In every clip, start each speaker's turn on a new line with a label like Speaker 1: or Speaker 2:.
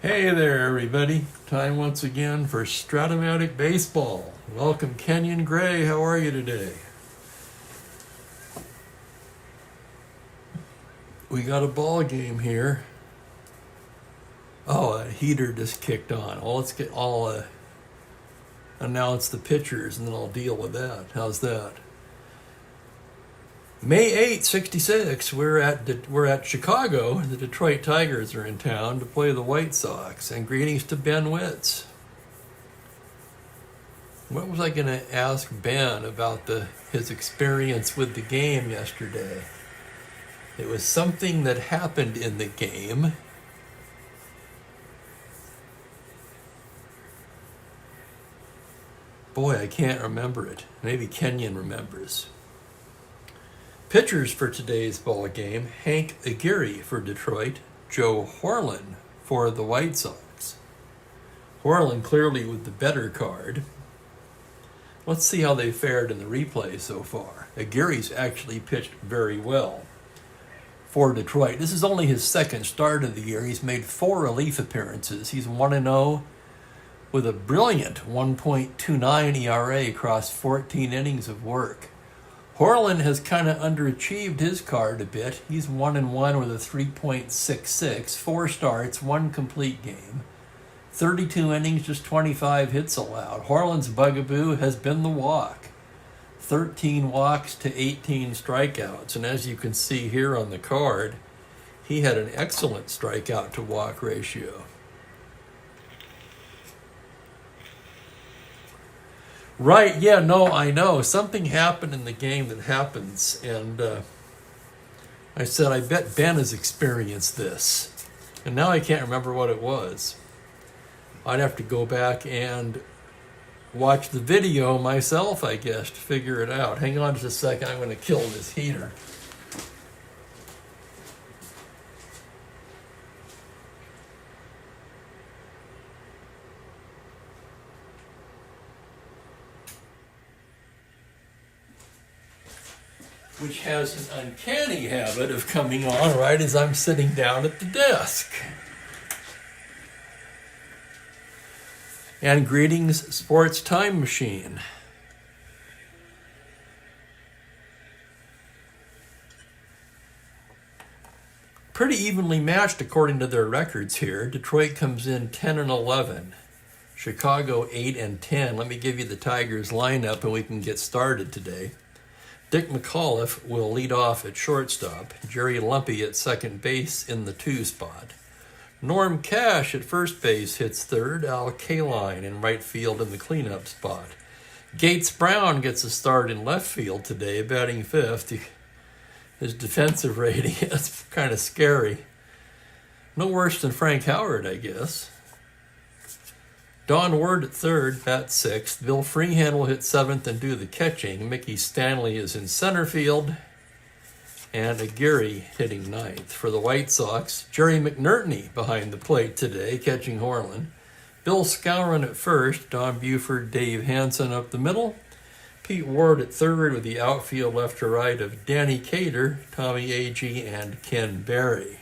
Speaker 1: Hey there, everybody. Time once again for Strat-O-Matic Baseball. Welcome, Kenyon Gray. How are you today? We got a ball game here. Oh, a heater just kicked on. Well, I'll announce the pitchers and then I'll deal with that. How's that? May 8th, 66, we're at Chicago. The Detroit Tigers are in town to play the White Sox. And greetings to Ben Witz. What was I going to ask Ben about his experience with the game yesterday? It was something that happened in the game. Boy, I can't remember it. Maybe Kenyon remembers. Pitchers for today's ball game: Hank Aguirre for Detroit, Joe Horlen for the White Sox. Horlen clearly with the better card. Let's see how they fared in the replay so far. Aguirre's actually pitched very well for Detroit. This is only his second start of the year. He's made 4 relief appearances. He's 1-0 with a brilliant 1.29 ERA across 14 innings of work. Horlen has kind of underachieved his card a bit. He's 1-1 with a 3.66, 4 starts, 1 complete game, 32 innings, just 25 hits allowed. Horlen's bugaboo has been the walk. 13 walks to 18 strikeouts. And as you can see here on the card, he had an excellent strikeout to walk ratio. Right, yeah, no, I know. Something happened in the game that happens, and I said, I bet Ben has experienced this. And now I can't remember what it was. I'd have to go back and watch the video myself, I guess, to figure it out. Hang on just a second, I'm going to kill this heater. Which has an uncanny habit of coming on right as I'm sitting down at the desk. And greetings, Sports Time Machine. Pretty evenly matched according to their records here. Detroit comes in 10-11. Chicago 8-10. Let me give you the Tigers lineup and we can get started today. Dick McAuliffe will lead off at shortstop. Jerry Lumpy at second base in the 2 spot. Norm Cash at first base hits third. Al Kaline in right field in the cleanup spot. Gates Brown gets a start in left field today, batting 5th. His defensive rating is kind of scary. No worse than Frank Howard, I guess. Don Ward at third, bat 6th. Bill Freehan will hit 7th and do the catching. Mickey Stanley is in center field. And Aguirre hitting 9th. For the White Sox, Jerry McNertney behind the plate today, catching Horlen. Bill Skowron at first. Don Buford, Dave Hansen up the middle. Pete Ward at third with the outfield left to right of Danny Cater, Tommy Agee, and Ken Berry.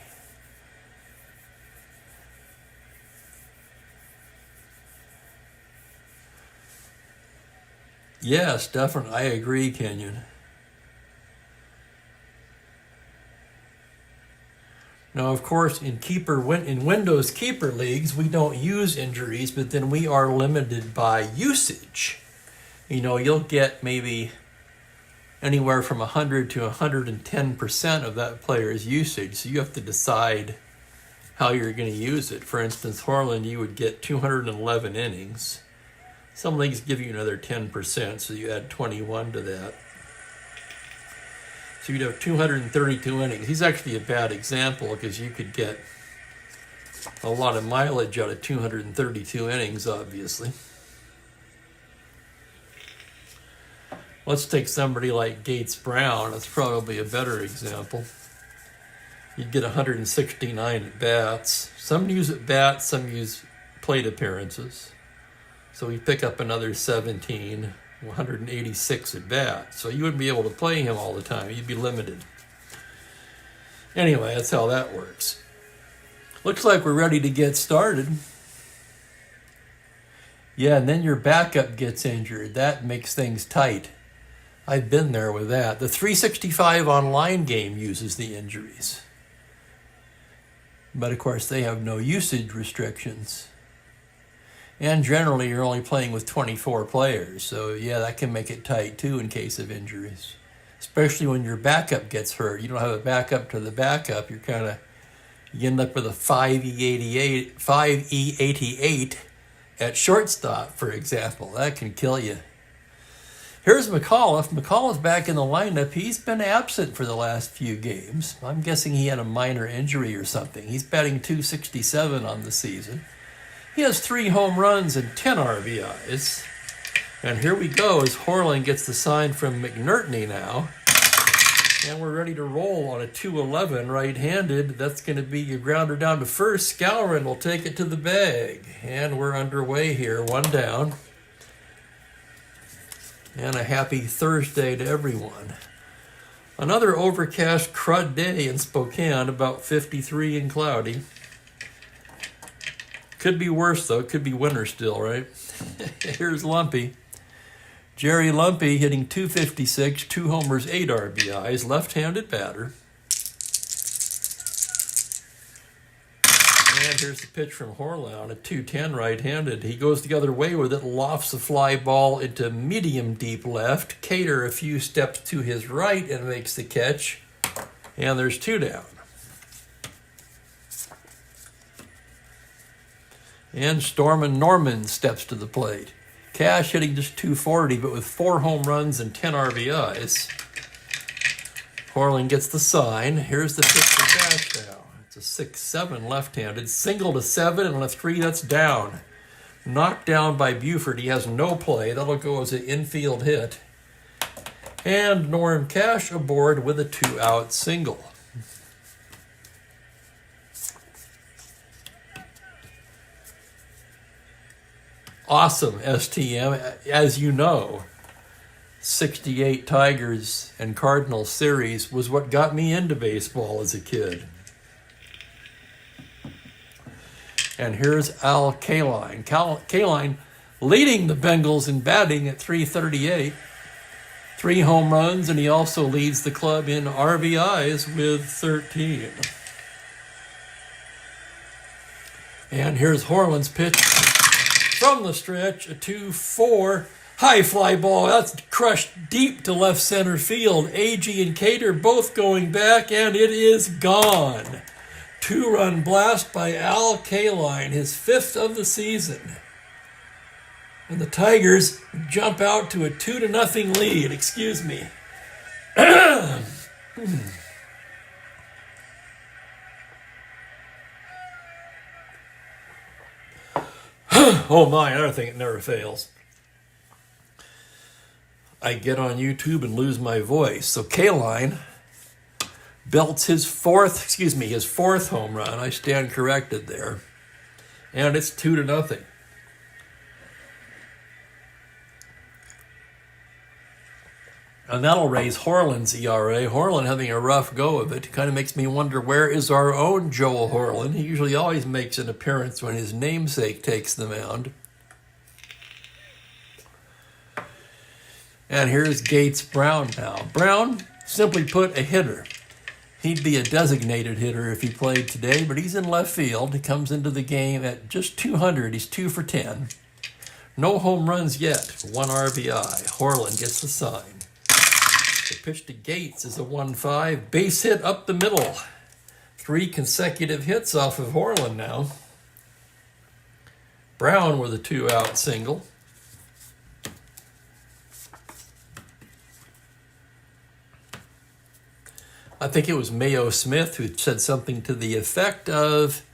Speaker 1: Yes, definitely. I agree, Kenyon. Now, of course, in Windows Keeper Leagues, we don't use injuries, but then we are limited by usage. You know, you'll get maybe anywhere from 100 to 110% of that player's usage, so you have to decide how you're going to use it. For instance, Horlen, you would get 211 innings. Some leagues give you another 10%, so you add 21 to that. So you'd have 232 innings. He's actually a bad example because you could get a lot of mileage out of 232 innings, obviously. Let's take somebody like Gates Brown. That's probably a better example. You'd get 169 at bats. Some use at bats, some use plate appearances. So we pick up another 17, 186 at bat. So you wouldn't be able to play him all the time. You'd be limited. Anyway, that's how that works. Looks like we're ready to get started. Yeah, and then your backup gets injured. That makes things tight. I've been there with that. The 365 online game uses the injuries. But of course, they have no usage restrictions. And generally, you're only playing with 24 players. So yeah, that can make it tight too in case of injuries. Especially when your backup gets hurt. You don't have a backup to the backup. You end up with a 5E88 at shortstop, for example. That can kill you. Here's McAuliffe. McAuliffe's back in the lineup. He's been absent for the last few games. I'm guessing he had a minor injury or something. He's batting .267 on the season. He has 3 home runs and 10 RBIs. And here we go as Horland gets the sign from McNertney now. And we're ready to roll on a 2-11 right-handed. That's going to be your grounder down to first. Skowron will take it to the bag. And we're underway here, 1 down. And a happy Thursday to everyone. Another overcast crud day in Spokane, about 53 and cloudy. Could be worse, though. Could be winter still, right? Here's Lumpy. Jerry Lumpy hitting .256, 2 homers, 8 RBIs, left-handed batter. And here's the pitch from Horland, a .210 right-handed. He goes the other way with it, lofts a fly ball into medium deep left. Cater a few steps to his right and makes the catch. And there's 2 down. And Stormin' Norman steps to the plate. Cash hitting just .240, but with 4 home runs and 10 RBIs. Horland gets the sign. Here's the pitch for Cash now. It's a 6-7 left-handed. Single to 7, and on a 3, that's down. Knocked down by Buford. He has no play. That'll go as an infield hit. And Norm Cash aboard with a 2-out single. Awesome STM. As you know, 68 Tigers and Cardinals series was what got me into baseball as a kid. And here's Al Kaline. Kaline leading the Bengals in batting at .338. 3 home runs, and he also leads the club in RBIs with 13. And here's Horland's pitch from the stretch, a 2-4 high fly ball. That's crushed deep to left center field. Agee and Cater both going back, and it is gone. 2-run blast by Al Kaline, his 5th of the season. And the Tigers jump out to a 2-0 lead. Excuse me. Oh my, another thing that never fails. I get on YouTube and lose my voice. So Kaline belts his fourth home run. I stand corrected there. And it's 2-0. And that'll raise Horland's ERA. Horland having a rough go of it. Kind of makes me wonder, where is our own Joel Horland? He usually always makes an appearance when his namesake takes the mound. And here's Gates Brown now. Brown, simply put, a hitter. He'd be a designated hitter if he played today, but he's in left field. He comes into the game at just 200. He's 2 for 10. No home runs yet. 1 RBI. Horland gets the sign. The pitch to Gates is a 1-5. Base hit up the middle. 3 consecutive hits off of Horland now. Brown with a 2-out single. I think it was Mayo Smith who said something to the effect of,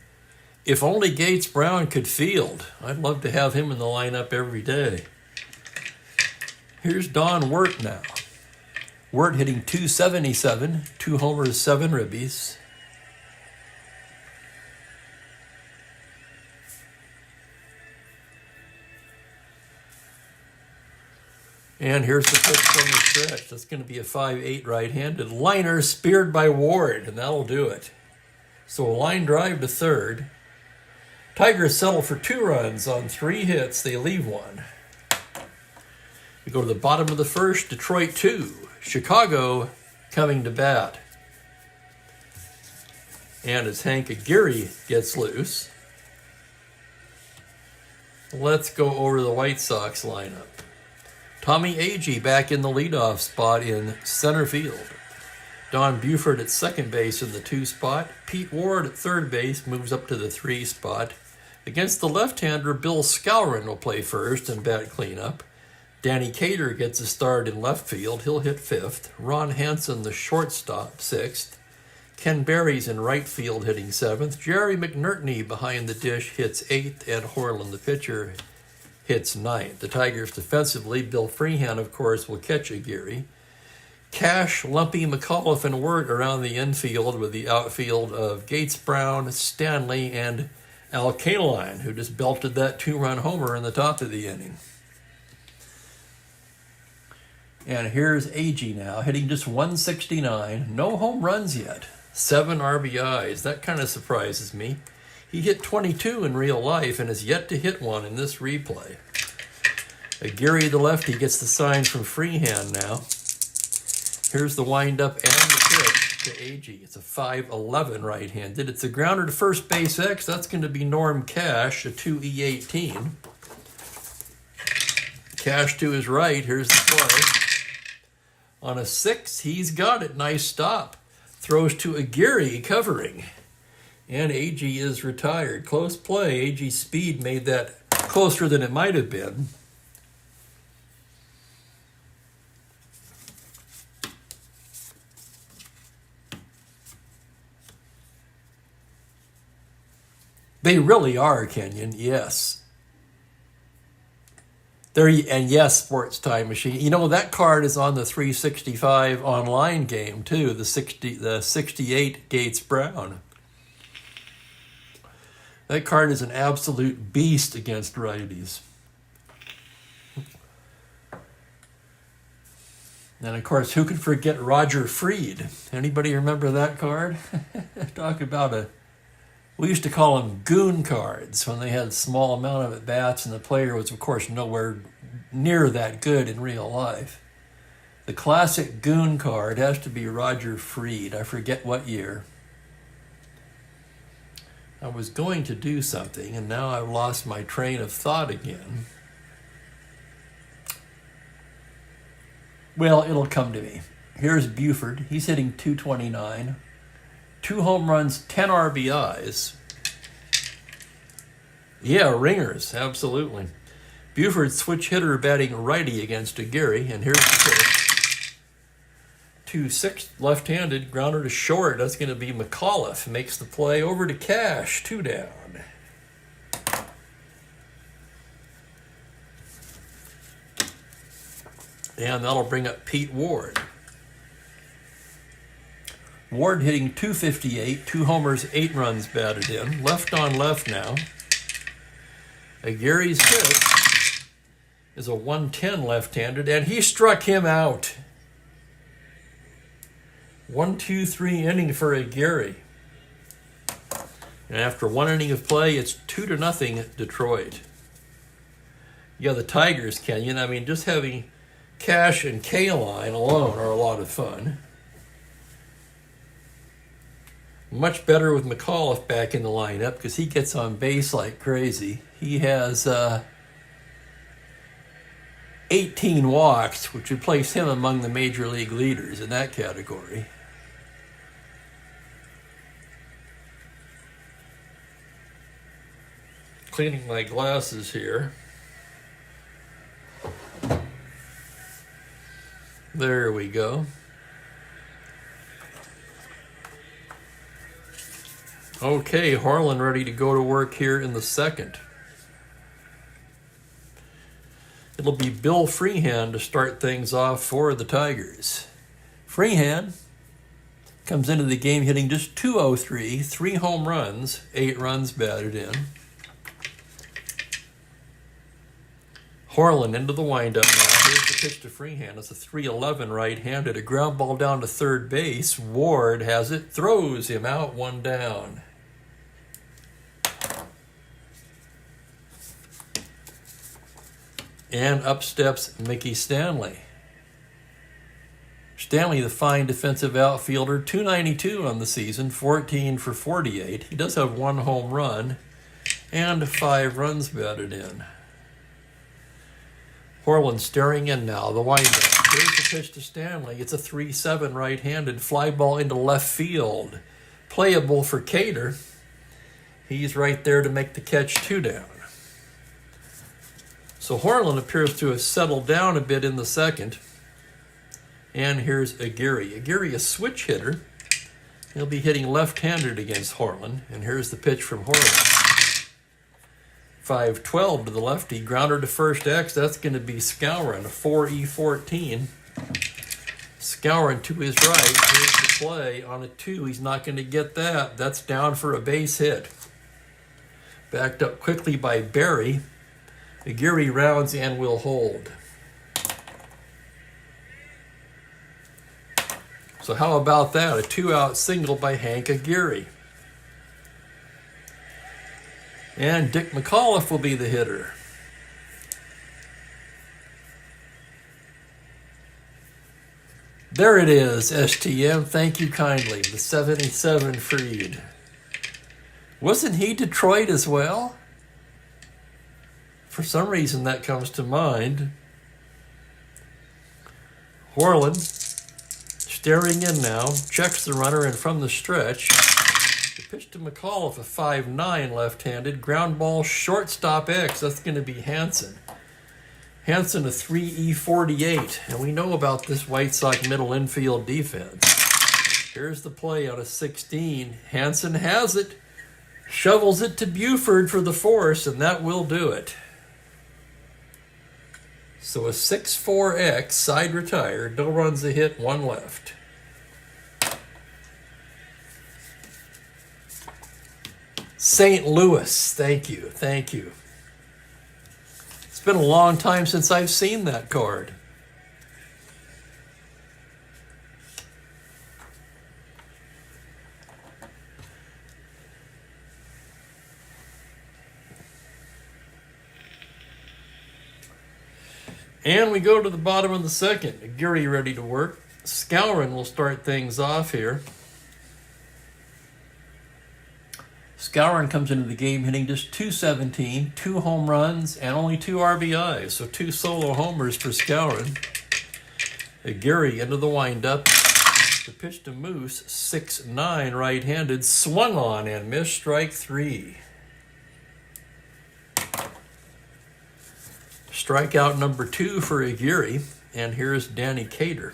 Speaker 1: if only Gates Brown could field, I'd love to have him in the lineup every day. Here's Don Wirt now. Wirt hitting .277, 2 homers, 7 ribbies. And here's the pitch from the stretch. That's going to be a 5-8 right-handed liner speared by Ward, and that'll do it. So a line drive to third. Tigers settle for 2 runs on 3 hits. They leave 1. We go to the bottom of the first. Detroit 2. Chicago coming to bat. And as Hank Aguirre gets loose, let's go over the White Sox lineup. Tommy Agee back in the leadoff spot in center field. Don Buford at second base in the 2 spot. Pete Ward at third base moves up to the 3 spot. Against the left-hander, Bill Skowron will play first and bat cleanup. Danny Cater gets a start in left field. He'll hit 5th. Ron Hansen, the shortstop, 6th. Ken Berry's in right field hitting 7th. Jerry McNertney behind the dish hits 8th. Ed Horland, the pitcher, hits 9th. The Tigers defensively, Bill Freehan, of course, will catch Aguirre. Cash, Lumpy, McAuliffe, and Wirt around the infield with the outfield of Gates Brown, Stanley, and Al Kaline, who just belted that 2-run homer in the top of the inning. And here's Agee now, hitting just 169. No home runs yet. 7 RBIs. That kind of surprises me. He hit 22 in real life and has yet to hit one in this replay. Aguirre, the lefty, gets the sign from Freehan now. Here's the windup and the pitch to Agee. It's a 5-11 right-handed. It's a grounder to first base X. That's going to be Norm Cash, a 2E18. Cash to his right. Here's the play. On a 6, he's got it. Nice stop. Throws to Aguirre, covering. And Agee is retired. Close play. Agee's speed made that closer than it might have been. They really are, Kenyon, yes. And yes, Sports Time Machine. You know, that card is on the 365 online game, too, the 68 Gates Brown. That card is an absolute beast against righties. And, of course, who could forget Roger Freed? Anybody remember that card? Talk about we used to call them goon cards when they had a small amount of at-bats and the player was, of course, nowhere near that good in real life. The classic goon card has to be Roger Freed. I forget what year. I was going to do something, and now I've lost my train of thought again. Well, it'll come to me. Here's Buford. He's hitting 229. 2 home runs, 10 RBIs. Yeah, ringers, absolutely. Buford switch hitter batting righty against Aguirre, and here's the pitch. 2-6 left-handed, grounder to short. That's going to be McAuliffe. Makes the play over to Cash, 2 down. And that'll bring up Pete Ward. Ward hitting 258, 2 homers, 8 runs batted in. Left on left now. Aguirre's pitch is a 110 left-handed, and he struck him out. 1-2-3 inning for Aguirre. And after 1 inning of play, it's 2-0 Detroit. Yeah, the Tigers, Kenyon. I mean, just having Cash and Kaline alone are a lot of fun. Much better with McAuliffe back in the lineup because he gets on base like crazy. He has 18 walks, which would place him among the major league leaders in that category. Cleaning my glasses here. There we go. Okay, Harlan ready to go to work here in the second. It'll be Bill Freehan to start things off for the Tigers. Freehan comes into the game hitting just .203, 3 home runs, 8 runs batted in. Horlin into the windup now. Here's the pitch to Freehand. It's a 3-11 right-handed. A ground ball down to third base. Ward has it. Throws him out, one down. And up steps Mickey Stanley. Stanley, the fine defensive outfielder, 292 on the season, 14 for 48. He does have one home run and 5 runs batted in. Horlin staring in now, the windup. Here's the pitch to Stanley. It's a 3-7 right-handed fly ball into left field. Playable for Cater. He's right there to make the catch, 2 down. So Horlin appears to have settled down a bit in the second. And here's Aguirre. Aguirre, a switch hitter. He'll be hitting left-handed against Horlin. And here's the pitch from Horlin. 5-12 to the lefty. Grounder to first X. That's going to be Skowron, a 4E14. Skowron to his right. Here's the play on a 2. He's not going to get that. That's down for a base hit. Backed up quickly by Barry. Aguirre rounds and will hold. So how about that? A 2-out single by Hank Aguirre. And Dick McAuliffe will be the hitter. There it is, STM. Thank you kindly. The 77 Freed. Wasn't he Detroit as well? For some reason that comes to mind. Horlin staring in now. Checks the runner and from the stretch. The pitch to McAuliffe, a 5-9 left-handed. Ground ball, shortstop X. That's going to be Hansen. Hansen, a 3E48. And we know about this White Sox middle infield defense. Here's the play on a 16. Hansen has it. Shovels it to Buford for the force, and that will do it. So a 6-4X, side retired. No runs a hit, 1 left. St. Louis, thank you, thank you. It's been a long time since I've seen that card. And we go to the bottom of the second. Aguirre ready to work. Skowron will start things off here. Skowron comes into the game hitting just .217, 2 home runs, and only 2 RBIs. So 2 solo homers for Skowron. Aguirre into the windup. The pitch to Moose, 6-9 right-handed, swung on and missed, strike 3. Strikeout number 2 for Aguirre, and here's Danny Cater.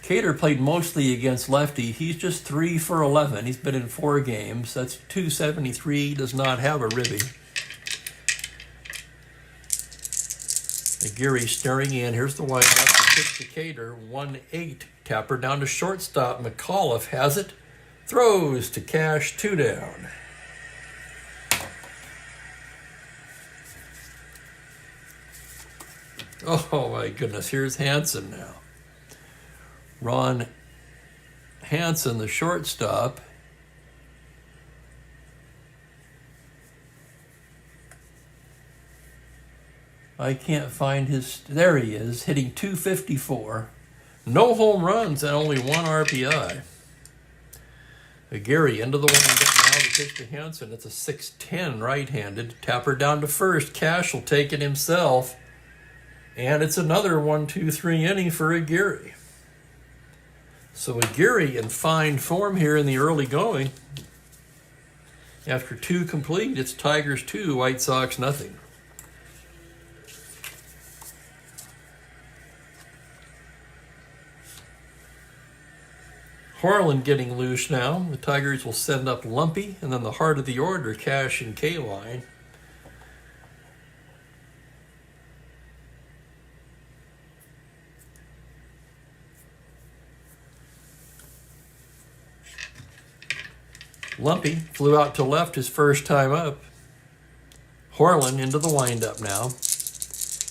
Speaker 1: Cater played mostly against lefty. He's just 3 for 11. He's been in 4 games. That's .273. Does not have a ribby. Aguirre staring in. Here's the windup. The pitch to Cater. 1-8. Tapper down to shortstop. McAuliffe has it. Throws to Cash. 2 down. Oh my goodness. Here's Hansen now. Ron Hansen, the shortstop. I can't find his... There he is, hitting .254. No home runs and only 1 RBI. Aguirre into the windup now. The pitch to Hansen. It's a 6-10 right-handed. Tapper down to first. Cash will take it himself. And it's another 1-2-3 inning for Aguirre. So Aguirre in fine form here in the early going. After 2 complete, it's Tigers 2, White Sox nothing. Horlin getting loose now. The Tigers will send up Lumpy, and then the heart of the order, Cash and K-Line. Lumpy flew out to left his first time up. Horlin into the windup now.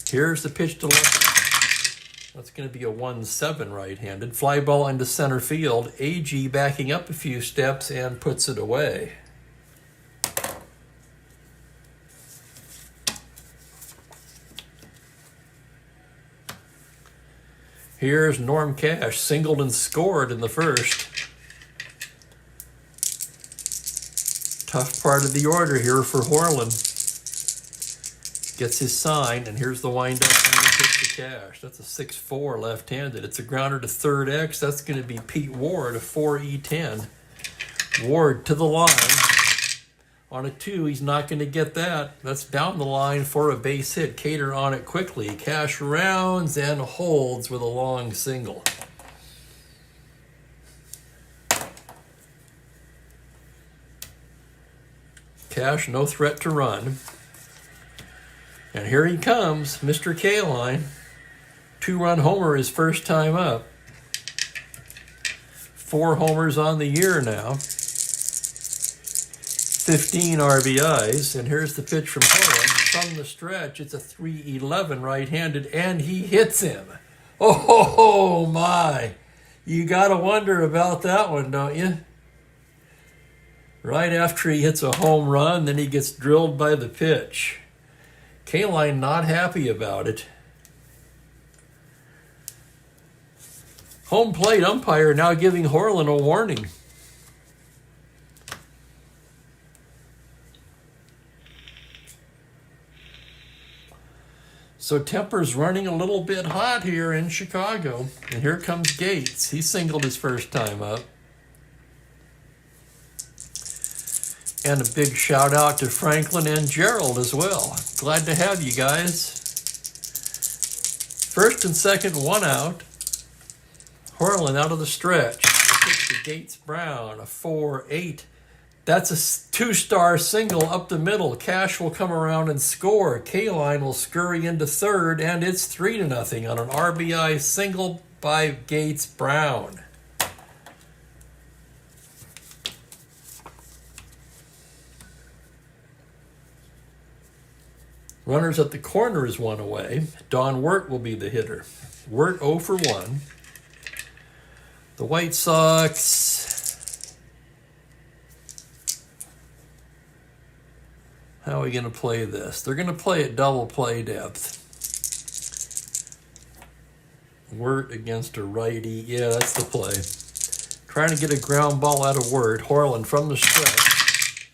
Speaker 1: Here's the pitch to left. That's going to be a 1-7 right-handed. Fly ball into center field. AG backing up a few steps and puts it away. Here's Norm Cash, singled and scored in the first. Tough part of the order here for Horlin. Gets his sign, and here's the windup and the pitch to Cash. That's a 6-4 left-handed. It's a grounder to third X. That's going to be Pete Ward, a 4E10. Ward to the line. On a 2, he's not going to get that. That's down the line for a base hit. Cater on it quickly. Cash rounds and holds with a long single. Cash, no threat to run. And here he comes, Mr. Kaline. 2-run homer his first time up. 4 homers on the year now. 15 RBIs, and here's the pitch from Horlin. From the stretch, it's a 3-11 right-handed, and he hits him. Oh my! You gotta wonder about that one, don't you? Right after he hits a home run, then he gets drilled by the pitch. Kaline not happy about it. Home plate umpire now giving Horlin a warning. So temper's running a little bit hot here in Chicago. And here comes Gates. He singled his first time up. And a big shout out to Franklin and Gerald as well. Glad to have you guys. First and second, 1 out. Horlin out of the stretch. To Gates Brown, a 4-8. That's a 2-star single up the middle. Cash will come around and score. Kaline will scurry into third, and it's 3-0 on an RBI single by Gates Brown. Runners at the corner is 1 away. Don Wirt will be the hitter. Wirt 0 for 1. The White Sox... How are we going to play this? They're going to play at double play depth. Wirt against a righty. Yeah, that's the play. Trying to get a ground ball out of Wirt. Horlin from the stretch.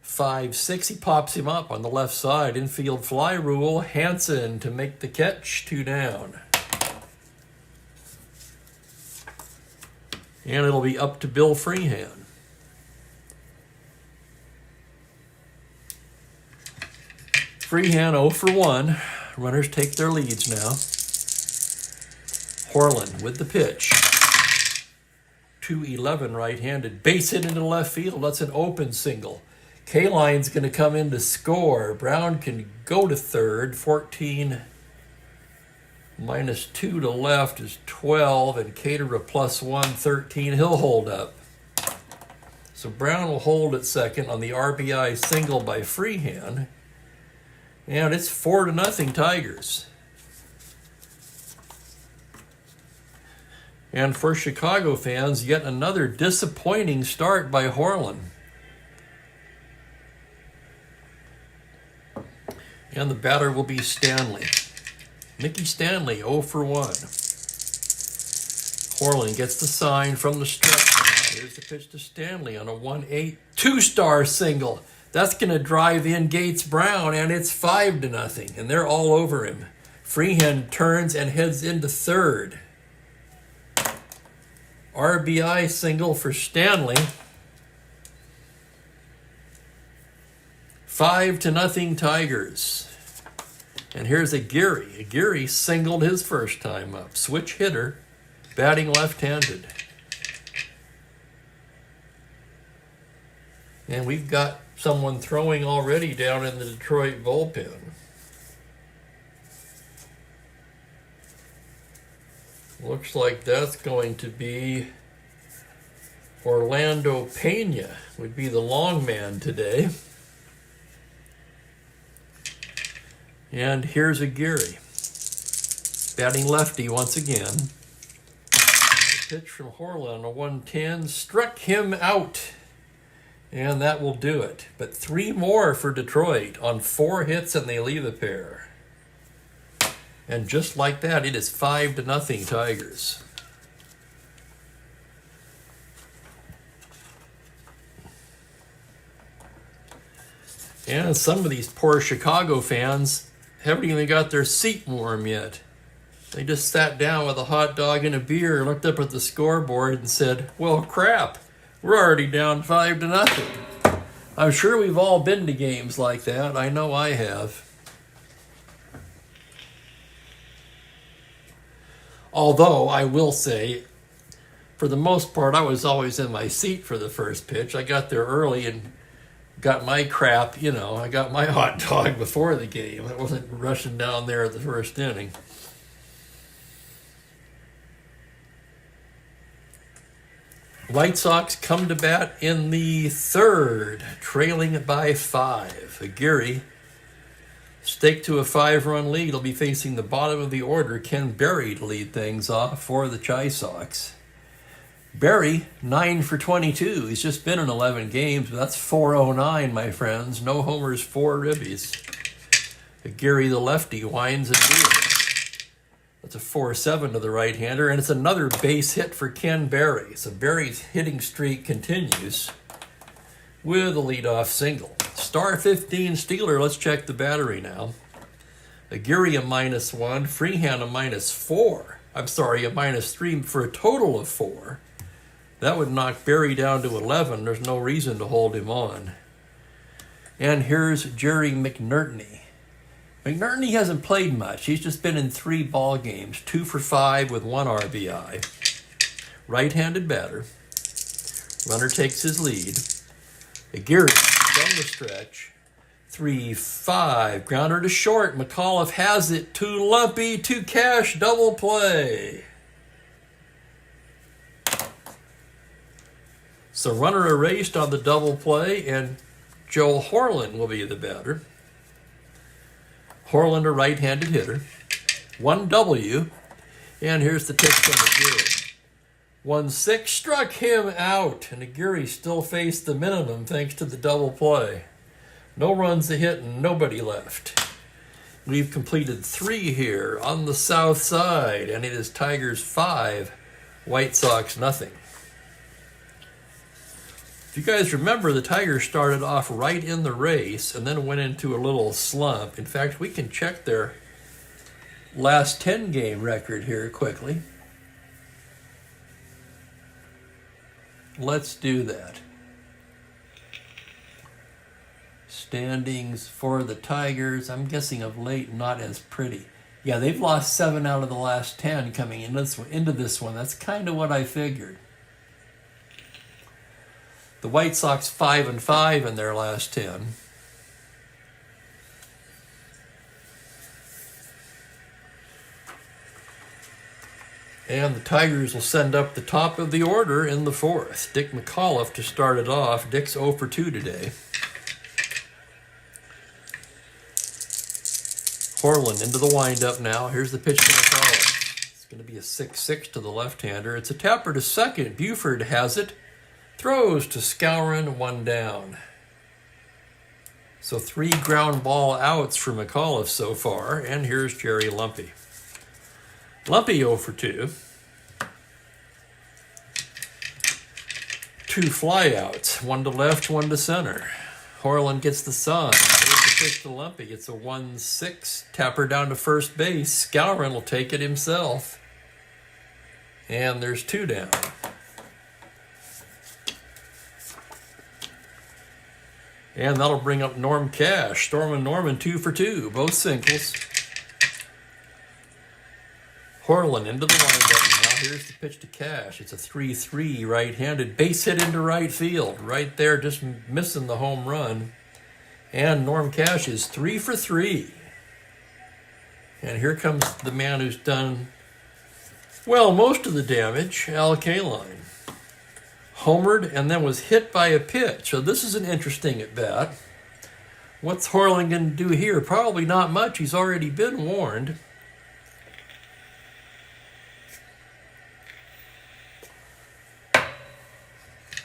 Speaker 1: 5-6. He pops him up on the left side. Infield fly rule. Hansen to make the catch. 2 down. And it'll be up to Bill Freehan. Freehan 0 for 1. Runners take their leads now. Horlin with the pitch. 2-11 right-handed. Base hit into left field. That's an open single. Kaline's going to come in to score. Brown can go to third. 14 minus 2 to left is 12. And Cater a +1, 13. He'll hold up. So Brown will hold at second on the RBI single by Freehan. And it's 4-0 Tigers. And for Chicago fans, yet another disappointing start by Horlin. And the batter will be Stanley. Mickey Stanley, 0 for 1. Horlin gets the sign from the stretch. Here's the pitch to Stanley on a 1-8 2-star single. That's going to drive in Gates Brown, and it's 5-0, and they're all over him. Freehan turns and heads into third. RBI single for Stanley. 5-0 Tigers. And here's Aguirre. Aguirre singled his first time up. Switch hitter, batting left-handed. And we've got someone throwing already down in the Detroit bullpen. Looks like that's going to be Orlando Pena, would be the long man today. And here's a Geary. Batting lefty once again. Pitch from Horlin on a 110 struck him out. And that will do it. But 3 more for Detroit on 4 hits, and they leave a pair. And just like that, it is 5-0 Tigers. And some of these poor Chicago fans haven't even got their seat warm yet. They just sat down with a hot dog and a beer, looked up at the scoreboard and said, well, crap, we're already down 5-0. I'm sure we've all been to games like that. I know I have. Although, I will say, for the most part, I was always in my seat for the first pitch. I got there early and got my crap, I got my hot dog before the game. I wasn't rushing down there at the first inning. White Sox come to bat in the 3rd, trailing by 5. Aguirre, staked to a 5-run lead, will be facing the bottom of the order, Ken Berry, to lead things off for the Chi Sox. Berry, 9 for 22. He's just been in 11 games, but that's 409, my friends. No homers, 4 ribbies. Aguirre, the lefty, winds a deal. That's a 4-7 to the right-hander, and it's another base hit for Ken Berry. So Berry's hitting streak continues with a leadoff single. Star 15 Steeler, let's check the battery now. Aguirre a -1, Freehan a -4. I'm sorry, a -3 for a total of 4. That would knock Berry down to 11. There's no reason to hold him on. And here's Jerry McNertney. McNertney hasn't played much. He's just been in 3 ball games, 2 for 5 with 1 RBI. Right-handed batter. Runner takes his lead. Aguirre from the stretch. 3-5. Grounder to short. McAuliffe has it. To Lumpy, to Cash. Double play. So runner erased on the double play, and Joe Horlin will be the batter. Horlin, a right-handed hitter. 1W. And here's the pitch from Aguirre. 1-6 struck him out, and Aguirre still faced the minimum thanks to the double play. No runs to hit and nobody left. We've completed 3 here on the south side, and it is Tigers 5, White Sox nothing. If you guys remember, the Tigers started off right in the race and then went into a little slump. In fact, we can check their last 10-game record here quickly. Let's do that. Standings for the Tigers, I'm guessing of late not as pretty. Yeah, they've lost 7 out of the last 10 coming into this one. That's kind of what I figured. The White Sox 5-5 in their last 10. And the Tigers will send up the top of the order in the 4th. Dick McAuliffe to start it off. Dick's 0 for 2 today. Horlin into the windup now. Here's the pitch to McAuliffe. It's going to be a 6-6 to the left-hander. It's a tapper to second. Buford has it. Throws to Skowron, 1 down. So 3 ground ball outs for McAuliffe so far. And here's Jerry Lumpy. Lumpy 0 for 2. 2 flyouts. 1 to left, 1 to center. Horlin gets the sun. Here's the pitch to Lumpy. It's a 1-6. Tapper down to first base. Skowron will take it himself. And there's 2 down. And that'll bring up Norm Cash. Storm and Norman 2 for 2. Both singles. Horlin into the windup. Now here's the pitch to Cash. It's a 3-3 right-handed. Base hit into right field. Right there, just missing the home run. And Norm Cash is 3 for 3. And here comes the man who's done, well, most of the damage, Al Kaline. Homered and then was hit by a pitch. So this is an interesting at-bat. What's Horlin going to do here? Probably not much. He's already been warned.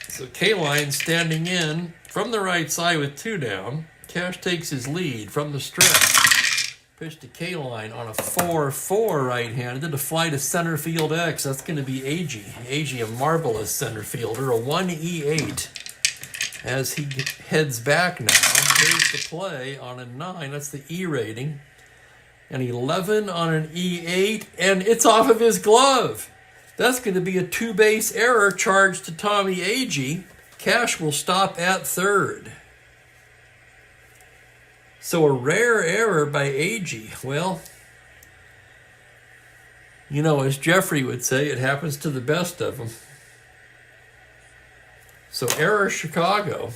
Speaker 1: So K-Line standing in from the right side with 2 down. Cash takes his lead from the stretch. Pitch to K-Line on a 4-4 right-handed to fly to center field X. That's going to be Agee. Agee, a marvelous center fielder, a 1E8. As he heads back now, here's the play on a 9. That's the E rating. An 11 on an E8, and it's off of his glove. That's going to be a 2-base error charged to Tommy Agee. Cash will stop at third. So a rare error by Agee. Well, you know, as Jeffrey would say, it happens to the best of them. So error Chicago.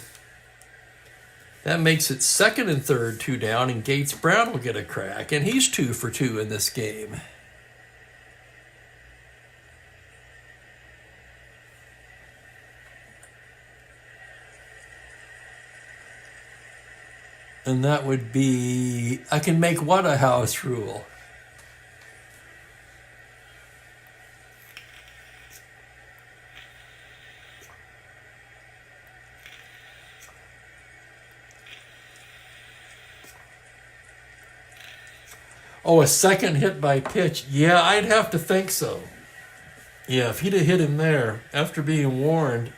Speaker 1: That makes it second and third 2 down, and Gates Brown will get a crack, and he's 2 for 2 in this game. And that would be, I can make what a house rule? Oh, a second hit by pitch. Yeah, I'd have to think so. Yeah, if he'd have hit him there after being warned,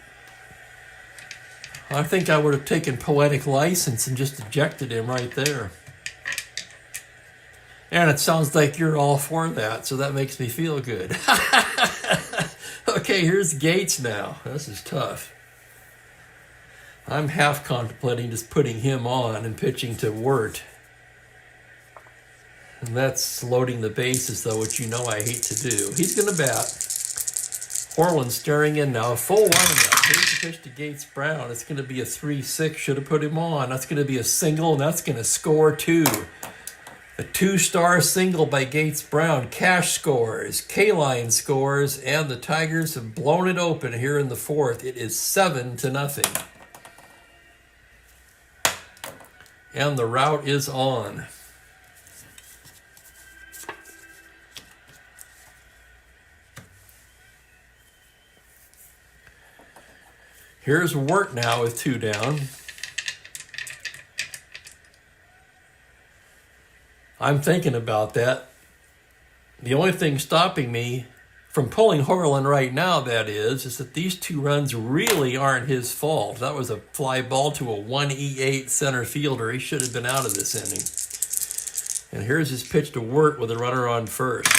Speaker 1: I think I would have taken poetic license and just ejected him right there. And it sounds like you're all for that, so that makes me feel good. Okay, here's Gates now. This is tough. I'm half contemplating just putting him on and pitching to Wirt. And that's loading the bases, though, which you know I hate to do. He's going to bat. Horlin staring in now, full windup. Here's the pitch to Gates Brown. It's going to be a 3-6. Should have put him on. That's going to be a single, and that's going to score 2. A 2-star single by Gates Brown. Cash scores, K-Line scores, and the Tigers have blown it open here in the 4th. It is 7-0. And the route is on. Here's Wirt now with 2 down. I'm thinking about that. The only thing stopping me from pulling Horlin right now, that is that these 2 runs really aren't his fault. That was a fly ball to a 1E8 center fielder. He should have been out of this inning. And here's his pitch to Wirt with a runner on first.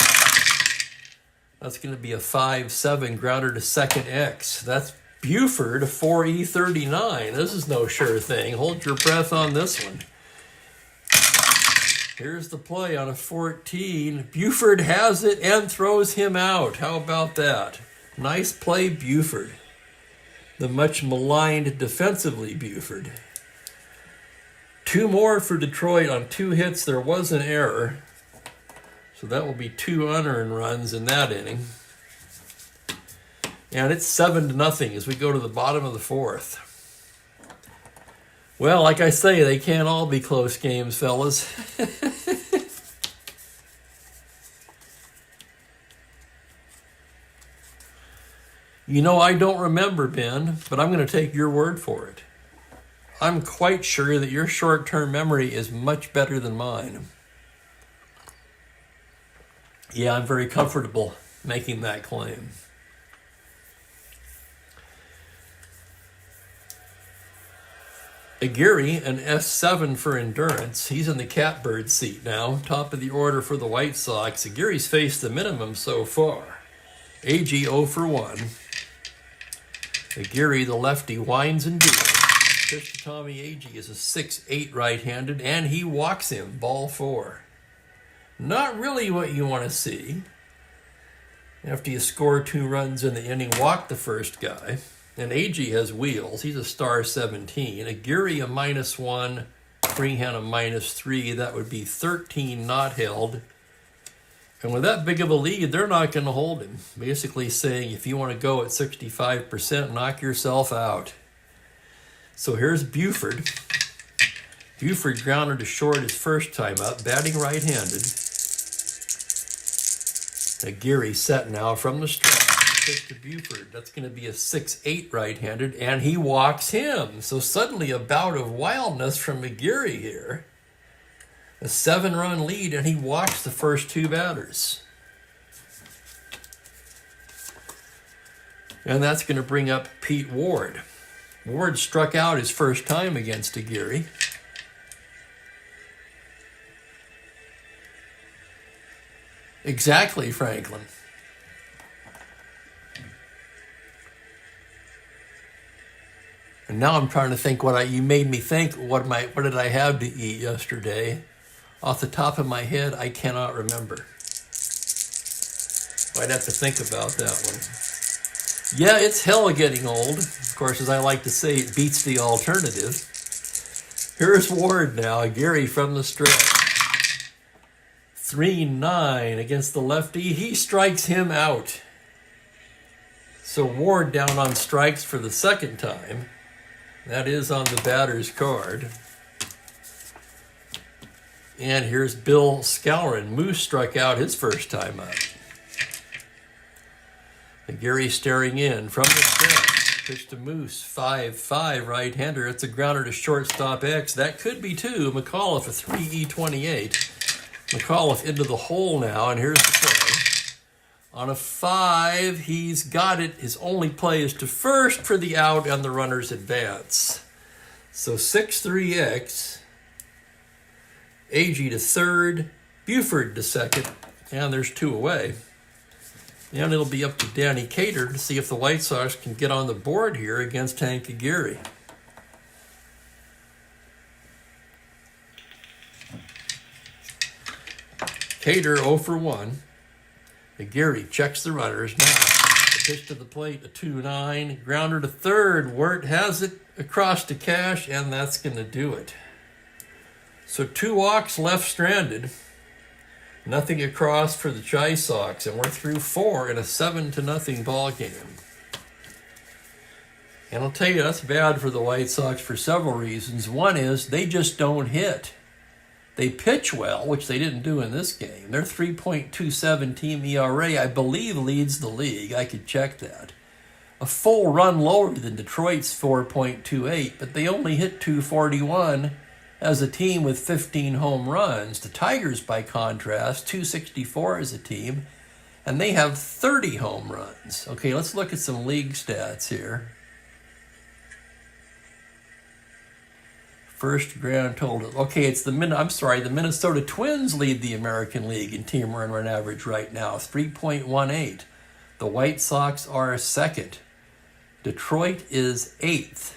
Speaker 1: That's going to be a 5-7 grounder to second X. That's Buford, a 4E39. This is no sure thing. Hold your breath on this one. Here's the play on a 14. Buford has it and throws him out. How about that? Nice play, Buford. The much maligned defensively Buford. 2 more for Detroit on 2 hits. There was an error. So that will be 2 unearned runs in that inning. And it's 7-0 as we go to the bottom of the 4th. Well, like I say, they can't all be close games, fellas. You know, I don't remember, Ben, but I'm going to take your word for it. I'm quite sure that your short-term memory is much better than mine. Yeah, I'm very comfortable making that claim. Aguirre, an S7 for endurance. He's in the catbird seat now, top of the order for the White Sox. Aguirre's faced the minimum so far. Agee 0 for 1. Aguirre, the lefty, winds and deals. Pitch to Tommy Agee is a 6-8 right-handed, and he walks him, ball 4. Not really what you want to see. After you score 2 runs in the inning, walk the first guy. And Agee has wheels. He's a star 17. Aguirre a -1. Freehan a -3. That would be 13 not held. And with that big of a lead, they're not going to hold him. Basically saying, if you want to go at 65%, knock yourself out. So here's Buford. Buford grounded to short his first time up, batting right-handed. Aguirre set now from the strike. Pitch to Buford. That's going to be a 6-8 right-handed, and he walks him. So suddenly a bout of wildness from Aguirre here. A 7-run lead, and he walks the first two batters. And that's going to bring up Pete Ward. Ward struck out his first time against Aguirre. Exactly, Franklin. And now I'm trying to think you made me think, what did I have to eat yesterday? Off the top of my head, I cannot remember. I'd have to think about that one. Yeah, it's hell getting old. Of course, as I like to say, it beats the alternative. Here's Ward now, Aguirre from the stretch. 3-9 against the lefty. He strikes him out. So Ward down on strikes for the second time. That is on the batter's card. And here's Bill Skowron. Moose struck out his first time up. Aguirre staring in from the stretch. Pitch to Moose. 5-5 right-hander. It's a grounder to shortstop X. That could be two. McAuliffe a 3E28. McAuliffe into the hole now, and here's the play. On a 5, he's got it. His only play is to first for the out, and the runners advance. So 6-3X. Agee to third, Buford to second, and there's two away. And it'll be up to Danny Cater to see if the White Sox can get on the board here against Hank Aguirre. Cater 0 for 1. Aguirre checks the runners. Now, the pitch to the plate, a 2-9. Grounder to third. Wirt has it across to Cash, and that's going to do it. So 2 walks left stranded. Nothing across for the Chi Sox, and we're through 4 in a 7-0 ball game. And I'll tell you, that's bad for the White Sox for several reasons. One is they just don't hit. They pitch well, which they didn't do in this game. Their 3.27 team ERA, I believe, leads the league. I could check that. A full run lower than Detroit's 4.28, but they only hit 241 as a team with 15 home runs. The Tigers, by contrast, 264 as a team, and they have 30 home runs. Okay, let's look at some league stats here. First grand total. Okay, it's the Minnesota Twins lead the American League in team run average right now, 3.18. The White Sox are second. Detroit is 8th.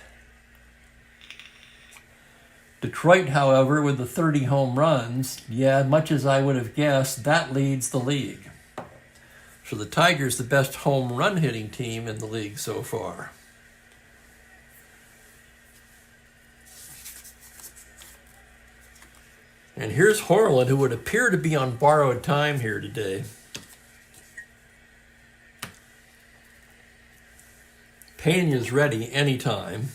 Speaker 1: Detroit, however, with the 30 home runs, much as I would have guessed, that leads the league. So the Tigers, the best home run hitting team in the league so far. And here's Horland, who would appear to be on borrowed time here today. Pena's ready anytime.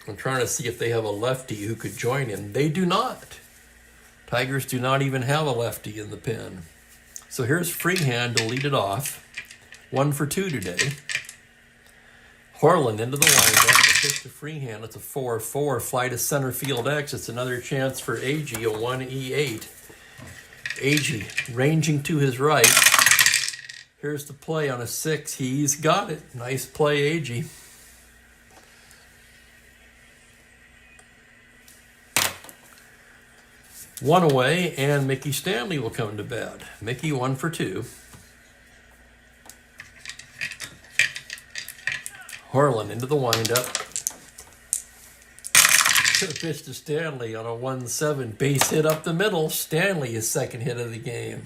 Speaker 1: I'm trying to see if they have a lefty who could join him. They do not. Tigers do not even have a lefty in the pen. So here's Freehand to lead it off. 1 for 2 today. Horland into the windup. The pitch to Freehand. It's a 4-4. Fly to center field X. It's another chance for Agee, a 1E8. Agee ranging to his right. Here's the play on a 6. He's got it. Nice play, Agee. One away, and Mickey Stanley will come to bat. Mickey 1 for 2. Horland into the windup. Pitch to Stanley on a 1-7. Base hit up the middle. Stanley, his second hit of the game.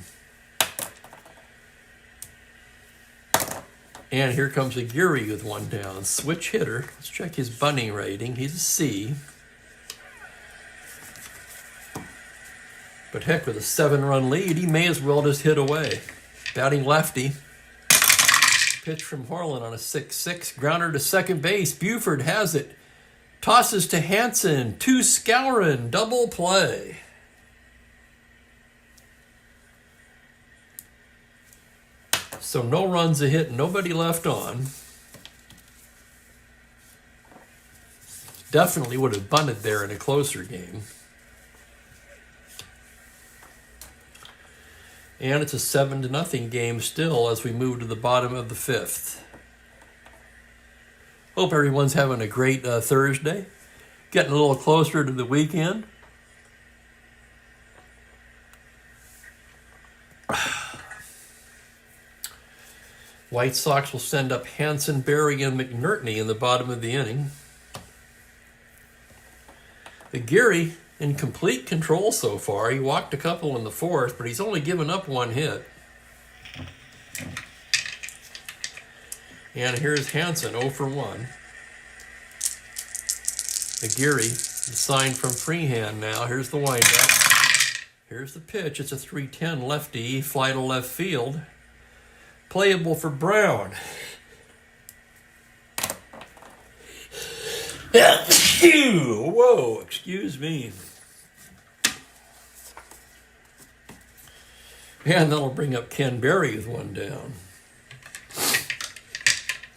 Speaker 1: And here comes Aguirre with 1 down. Switch hitter. Let's check his bunting rating. He's a C. But heck, with a 7-run lead, he may as well just hit away. Batting lefty. Pitch from Horlin on a 6-6. Grounder to second base. Buford has it. Tosses to Hansen. To Skowron. Double play. So no runs a hit, nobody left on. Definitely would have bunted there in a closer game. And it's a 7-0 game still as we move to the bottom of the 5th. Hope everyone's having a great Thursday. Getting a little closer to the weekend. White Sox will send up Hansen, Berry, and McNertney in the bottom of the inning. Aguirre in complete control so far. He walked a couple in the 4th, but he's only given up 1 hit. And here's Hansen, 0 for 1. Aguirre, the sign from freehand now. Here's the windup. Here's the pitch. It's a 3-10 lefty, fly to left field. Playable for Brown. Whoa, excuse me. And that'll bring up Ken Berry with 1 down.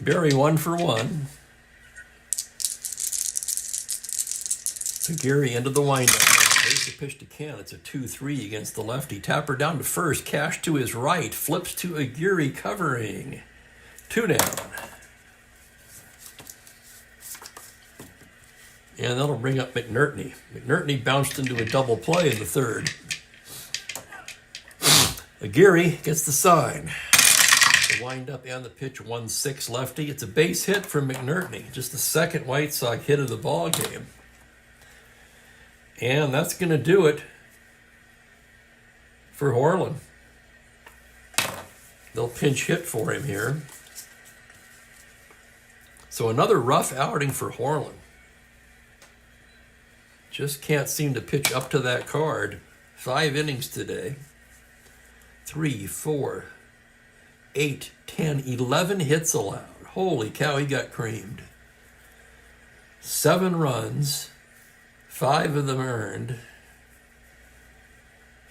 Speaker 1: Berry 1 for 1. Aguirre into the windup. There's the pitch to Ken. It's a 2-3 against the lefty. Tapper down to first. Cash to his right. Flips to Aguirre covering. 2 down. And that'll bring up McNertney. McNertney bounced into a double play in the 3rd. Aguirre gets the sign. The windup and the pitch 1-6 lefty. It's a base hit from McNertney. Just the 2nd White Sox hit of the ball game. And that's going to do it for Horlin. They'll pinch hit for him here. So another rough outing for Horlin. Just can't seem to pitch up to that card. 5 innings today. 3, 4, 8, 10, 11 hits allowed. Holy cow, he got creamed. 7 runs. 5 of them earned.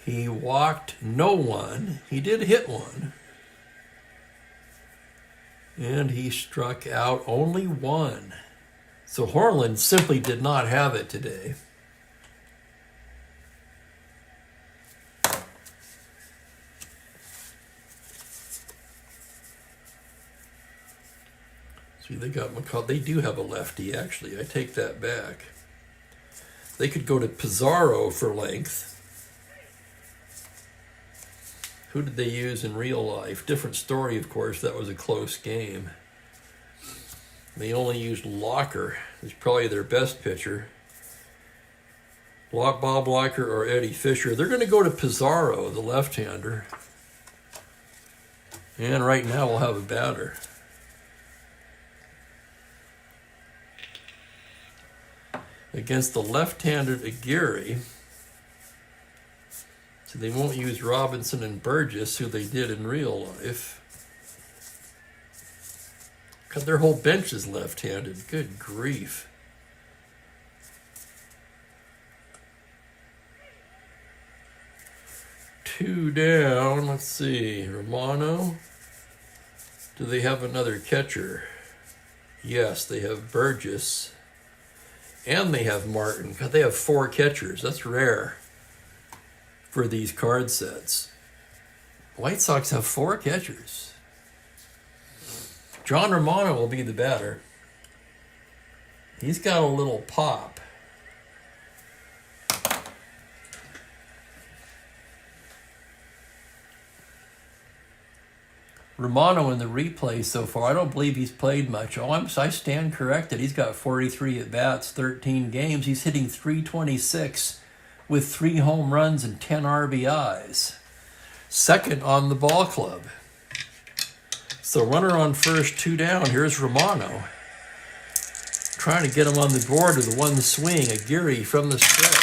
Speaker 1: He walked no one. He did hit 1. And he struck out only 1. So Horlin simply did not have it today. See, they got McCall. They do have a lefty, actually. I take that back. They could go to Pizarro for length. Who did they use in real life? Different story, of course. That was a close game. They only used Locker. He's probably their best pitcher. Bob Locker or Eddie Fisher. They're going to go to Pizarro, the left-hander. And right now we'll have a batter. Against the left-handed Aguirre. So they won't use Robinson and Burgess, who they did in real life. Because their whole bench is left-handed. Good grief. Two down. Let's see. Romano. Do they have another catcher? Yes, they have Burgess. And they have Martin. God, they have 4 catchers. That's rare for these card sets. White Sox have 4 catchers. John Romano will be the batter. He's got a little pop. Romano in the replay so far, I don't believe he's played much. I stand corrected. He's got 43 at-bats, 13 games. He's hitting .326 with 3 home runs and 10 RBIs. Second on the ball club. So runner on first, 2 down. Here's Romano. Trying to get him on the board with 1 swing. Aguirre from the stretch.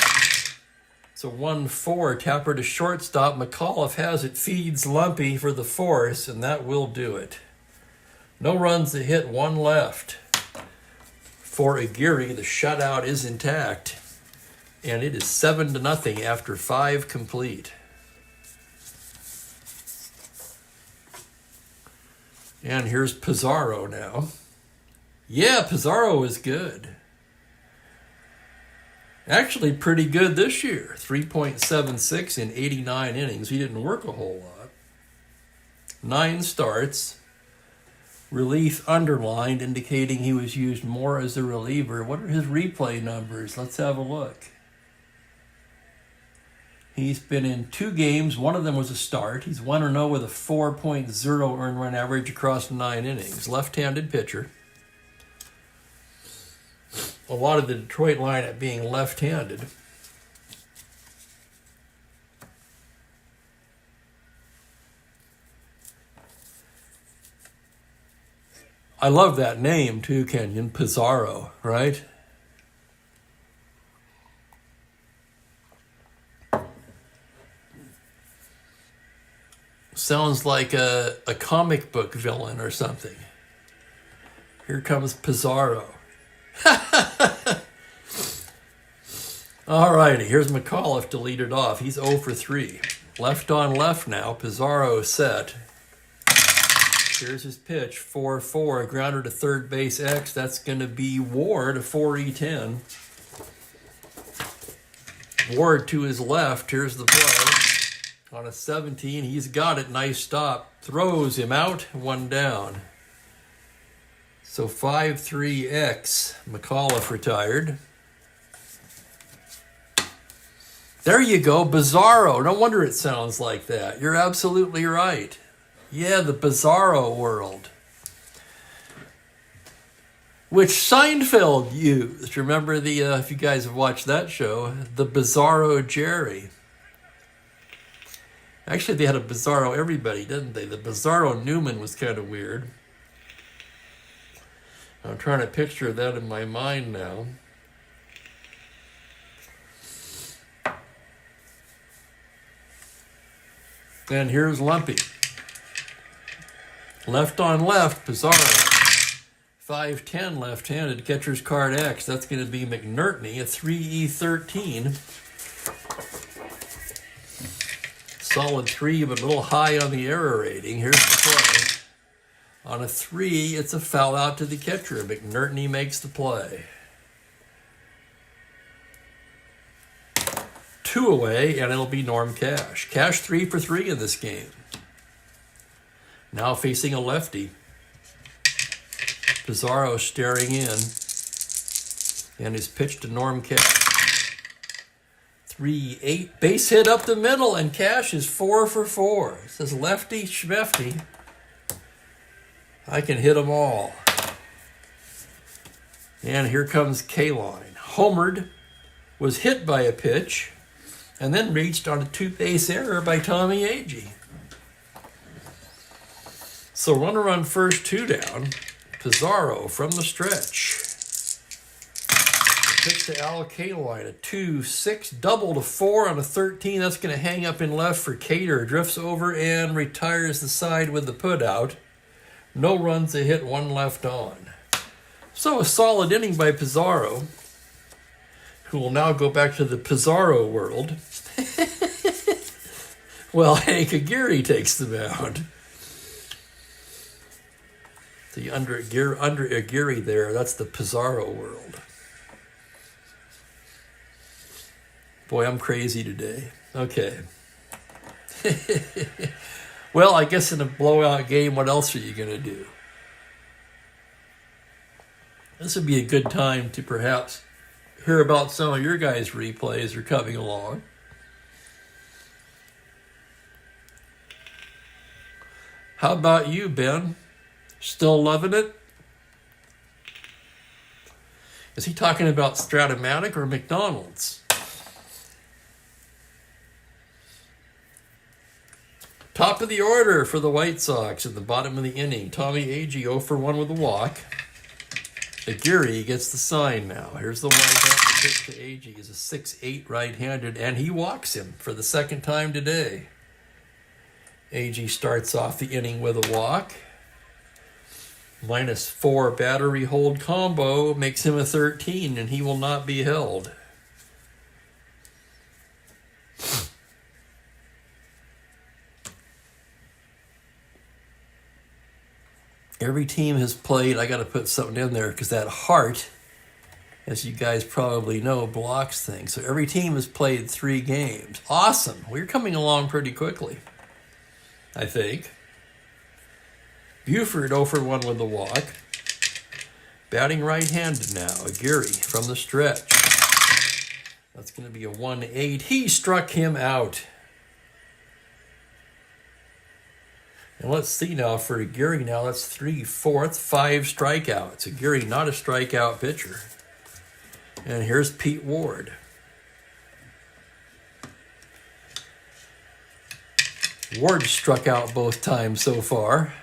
Speaker 1: So 1-4, Tapper to shortstop. McAuliffe has it, feeds Lumpy for the force, and that will do it. No runs to hit, one left. For Aguirre, the shutout is intact. And it is 7-0 after 5 complete. And here's Pizarro now. Yeah, Pizarro is good. Actually pretty good this year. 3.76 in 89 innings. He didn't work a whole lot. 9 starts. Relief underlined, indicating he was used more as a reliever. What are his replay numbers? Let's have a look. He's been in 2 games. One of them was a start. He's 1-0 with a 4.0 earned run average across 9 innings. Left-handed pitcher. A lot of the Detroit lineup being left-handed. I love that name too, Kenyon. Pizarro, right? Sounds like a comic book villain or something. Here comes Pizarro. All righty, here's McAuliffe to lead it off. He's 0 for 3. Left on left now. Pizarro set. Here's his pitch. 4-4. A grounder to third base X. That's going to be Ward, a 4-E10. Ward to his left. Here's the play. On a 17. He's got it. Nice stop. Throws him out. 1 down. So 5-3X. McAuliffe retired. There you go. Bizarro. No wonder it sounds like that. You're absolutely right. Yeah, the Bizarro world. Which Seinfeld used. Remember the, if you guys have watched that show, the Bizarro Jerry. Actually, they had a Bizarro everybody, didn't they? The Bizarro Newman was kind of weird. I'm trying to picture that in my mind now. And here's Lumpy. Left on left, Pizarro. 5'10", left-handed, catcher's card X. That's going to be McNertney, a 3E13. Solid 3, but a little high on the error rating. Here's the play. On a 3, it's a foul out to the catcher. McNertney makes the play. 2 away, and it'll be Norm Cash. Cash 3 for 3 in this game. Now facing a lefty. Pizarro staring in. And his pitch to Norm Cash. 3-8. Base hit up the middle, and Cash is 4 for 4. It says lefty schmefty. I can hit them all. And here comes K-Line. Homered, was hit by a pitch, and then reached on a 2-base error by Tommy Agee. So runner on first, 2 down. Pizarro from the stretch. Pitch to Al K-Line, a 2-6 double to 4 on a 13. That's going to hang up in left for Cater. Drifts over and retires the side with the put out. No runs to hit, 1 left on. So a solid inning by Pizarro, who will now go back to the Pizarro world. Well, Hank Aguirre takes the mound. The under Aguirre there, that's the Pizarro world. Boy, I'm crazy today. Okay. Well, I guess in a blowout game, what else are you going to do? This would be a good time to perhaps hear about some of your guys' replays are coming along. How about you, Ben? Still loving it? Is he talking about Strat-O-Matic or McDonald's? Top of the order for the White Sox at the bottom of the inning. Tommy Agee 0 for 1 with a walk. Aguirre gets the sign now. Here's the one-out pitch to Agee. He's a 6'8" right-handed, and he walks him for the second time today. Agee starts off the inning with a walk. -4 battery hold combo makes him a 13, and he will not be held. Every team has played, I got to put something in there because that heart, as you guys probably know, blocks things. So every team has played 3 games. Awesome. We're coming along pretty quickly, I think. Buford 0 for 1 with the walk. Batting right-handed now. Aguirre from the stretch. That's going to be a 1-8. He struck him out. And let's see now for Aguirre now. That's 3/4, 5 strikeouts. Aguirre not a strikeout pitcher. And here's Pete Ward. Ward struck out both times so far.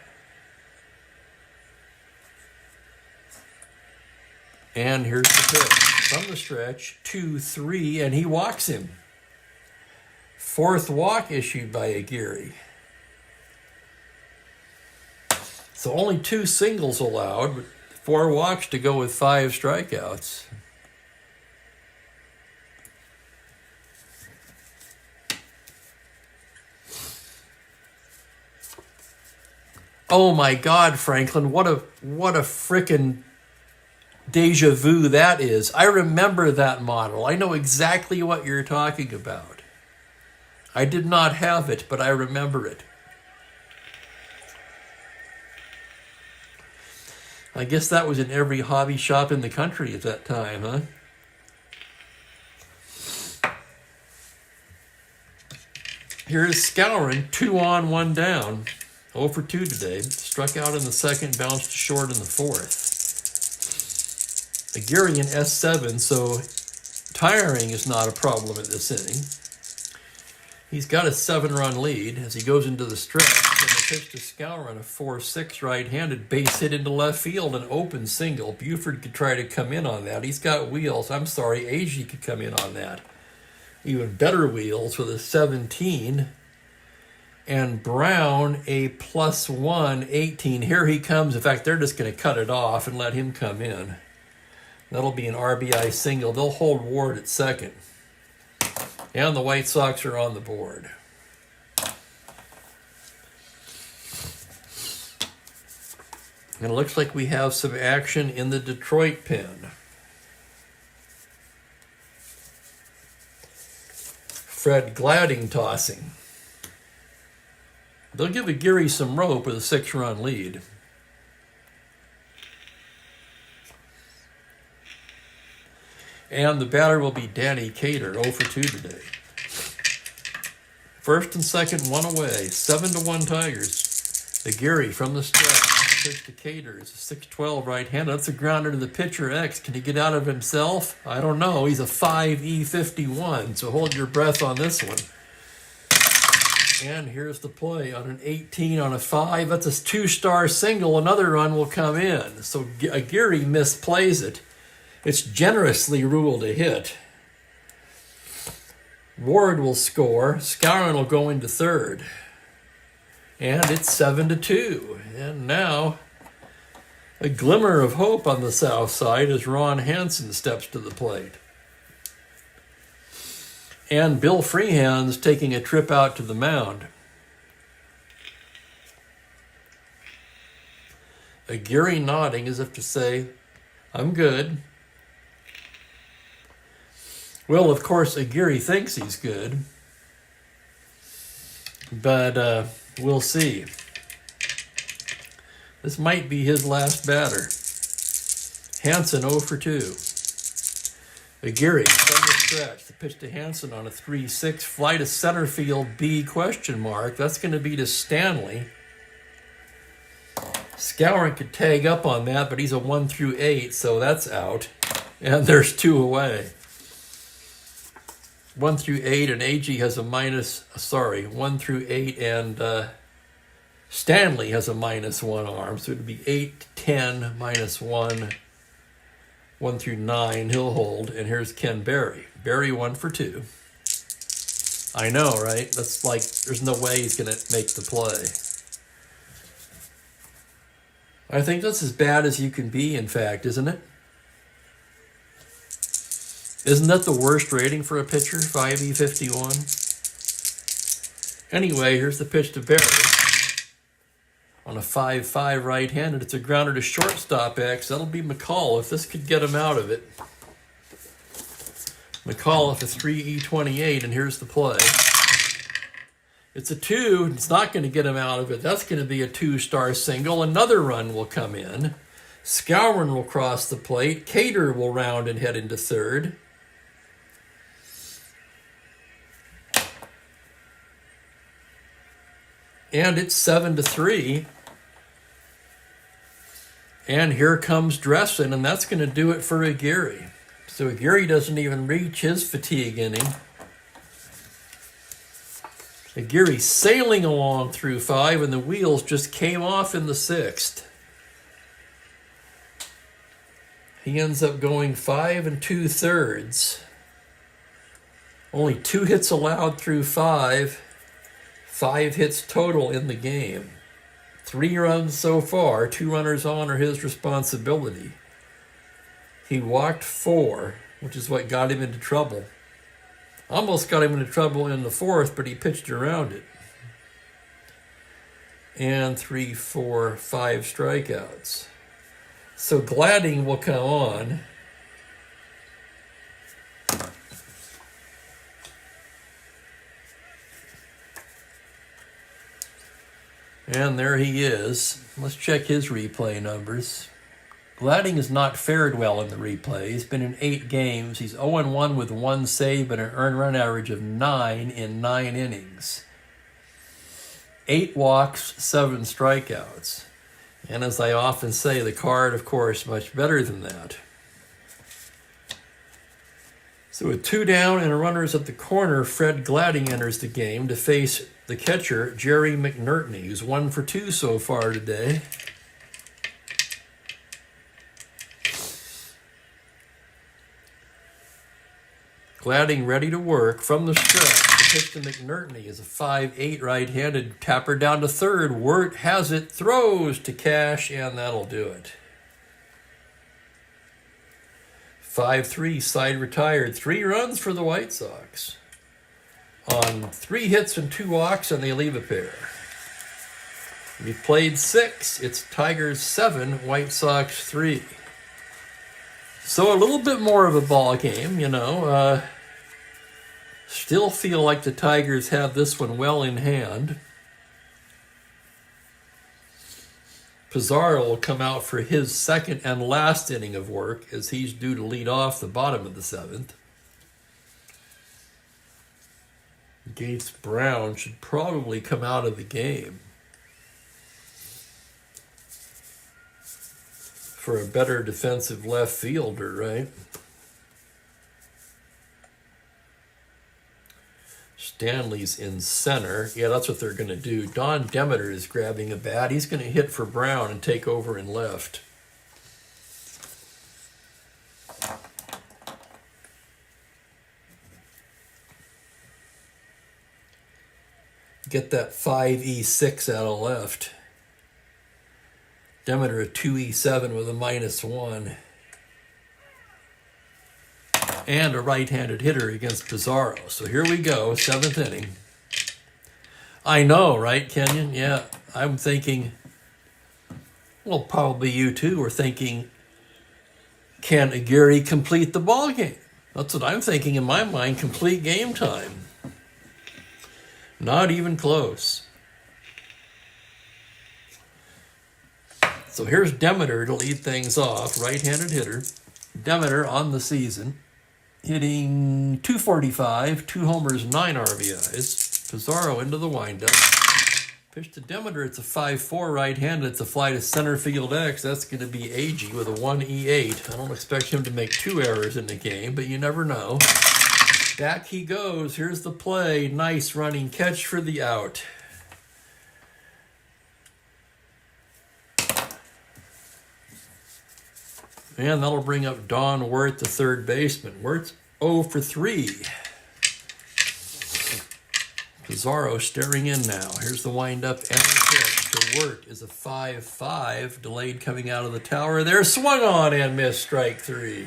Speaker 1: And here's the pitch from the stretch, 2-3, and he walks him. 4th walk issued by Aguirre. So only 2 singles allowed, but 4 walks to go with 5 strikeouts. Oh my God, Franklin, what a frickin' deja vu that is. I remember that model. I know exactly what you're talking about. I did not have it, but I remember it. I guess that was in every hobby shop in the country at that time, huh? Here's Scourin, 2 on, 1 down. 0 for 2 today. Struck out in the 2nd, bounced short in the 4th. Aguirre in S7, so tiring is not a problem at this inning. He's got a 7-run lead as he goes into the stretch. And the pitch to Scourin, a 4-6 right-handed base hit into left field, an open single. Buford could try to come in on that. He's got wheels. I'm sorry, Agee could come in on that. Even better wheels with a 17. And Brown, a +1, 18. Here he comes. In fact, they're just going to cut it off and let him come in. That'll be an RBI single. They'll hold Ward at 2nd. And the White Sox are on the board. And it looks like we have some action in the Detroit pen. Fred Gladding tossing. They'll give Aguirre some rope with a 6-run lead. And the batter will be Danny Cater, 0 for 2 today. 1st and 2nd, 1 away. 7-1 Tigers. Aguirre from the stretch. Pitch to Cater. It's a 6-12 right-hander. That's a grounder to the pitcher X. Can he get out of himself? I don't know. He's a 5E51, so hold your breath on this one. And here's the play on an 18 on a 5. That's a 2-star single. Another run will come in. So Aguirre misplays it. It's generously ruled a hit. Ward will score. Scourin will go into 3rd. And it's 7-2. And now a glimmer of hope on the south side as Ron Hansen steps to the plate. And Bill Freehand's taking a trip out to the mound. Aguirre nodding as if to say, I'm good. Well, of course, Aguirre thinks he's good. But we'll see. This might be his last batter. Hansen 0 for 2. Aguirre from the stretch. The pitch to Hansen on a 3-6. Fly to center field B ? That's going to be to Stanley. Scourin could tag up on that, but he's a 1 through 8, so that's out. And there's 2 away. 1 through 8, and Agee has a 1 through 8, and Stanley has a -1 arm, so it would be 8, 10, -1, 1 through 9, he'll hold. And here's Ken Berry. Berry 1 for 2. I know, right? That's like, there's no way he's going to make the play. I think that's as bad as you can be, in fact, isn't it? Isn't that the worst rating for a pitcher, 5E51? Anyway, here's the pitch to Barry. On a 5-5 right-handed, it's a grounder to shortstop X. That'll be McCall if this could get him out of it. McAuliffe, a 3E28, and here's the play. It's a 2. It's not going to get him out of it. That's going to be a 2-star single. Another run will come in. Skowron will cross the plate. Cater will round and head into third. And it's 7-3. And here comes Dressen, and that's going to do it for Aguirre. So Aguirre doesn't even reach his fatigue inning. Aguirre sailing along through 5, and the wheels just came off in the 6th. He ends up going 5 2/3. Only 2 hits allowed through 5. 5 hits total in the game. 3 runs so far. 2 runners on are his responsibility. He walked 4, which is what got him into trouble. Almost got him into trouble in the 4th, but he pitched around it. And 3, 4, 5 strikeouts. So Gladding will come on. And there he is. Let's check his replay numbers. Gladding has not fared well in the replay. He's been in 8 games. He's 0-1 with 1 save and an earned run average of 9 in 9 innings. 8 walks, 7 strikeouts. And as I often say, the card, of course, much better than that. So with 2 down and runners at the corner, Fred Gladding enters the game to face the catcher, Jerry McNertney, who's 1 for 2 so far today. Gladding ready to work from the stretch. The pitch to McNertney is a 5-8 right-handed tapper down to third. Wirt has it, throws to Cash, and that'll do it. 5-3, side retired. 3 runs for the White Sox. On 3 hits and 2 walks, and they leave a pair. We've played 6. It's Tigers 7, White Sox 3. So a little bit more of a ball game, you know. Still feel like the Tigers have this one well in hand. Pizarro will come out for his second and last inning of work as he's due to lead off the bottom of the 7th. Gates Brown should probably come out of the game for a better defensive left fielder, right? Stanley's in center. Yeah, that's what they're going to do. Don Demeter is grabbing a bat. He's going to hit for Brown and take over in left. Get that 5E6 out of left. Demeter a 2E7 with a -1. And a right-handed hitter against Pizarro. So here we go, 7th inning. I know, right, Kenyon? Yeah, I'm thinking, well, probably you too are thinking, can Aguirre complete the ball game? That's what I'm thinking in my mind, complete game time. Not even close. So here's Demeter to lead things off, right-handed hitter. Demeter on the season, hitting .245, 2 homers, 9 RBIs. Pizarro into the windup. Pitch to Demeter, it's a 5-4 right-handed. It's a fly to center field X. That's going to be Agee with a 1E8. I don't expect him to make 2 errors in the game, but you never know. Back he goes. Here's the play. Nice running catch for the out. And that'll bring up Don Wirt, the third baseman. Wirt's 0 for 3. Pizarro staring in now. Here's the windup and the pitch. The work is a 5-5. Delayed coming out of the tower there. Swung on and missed, strike 3.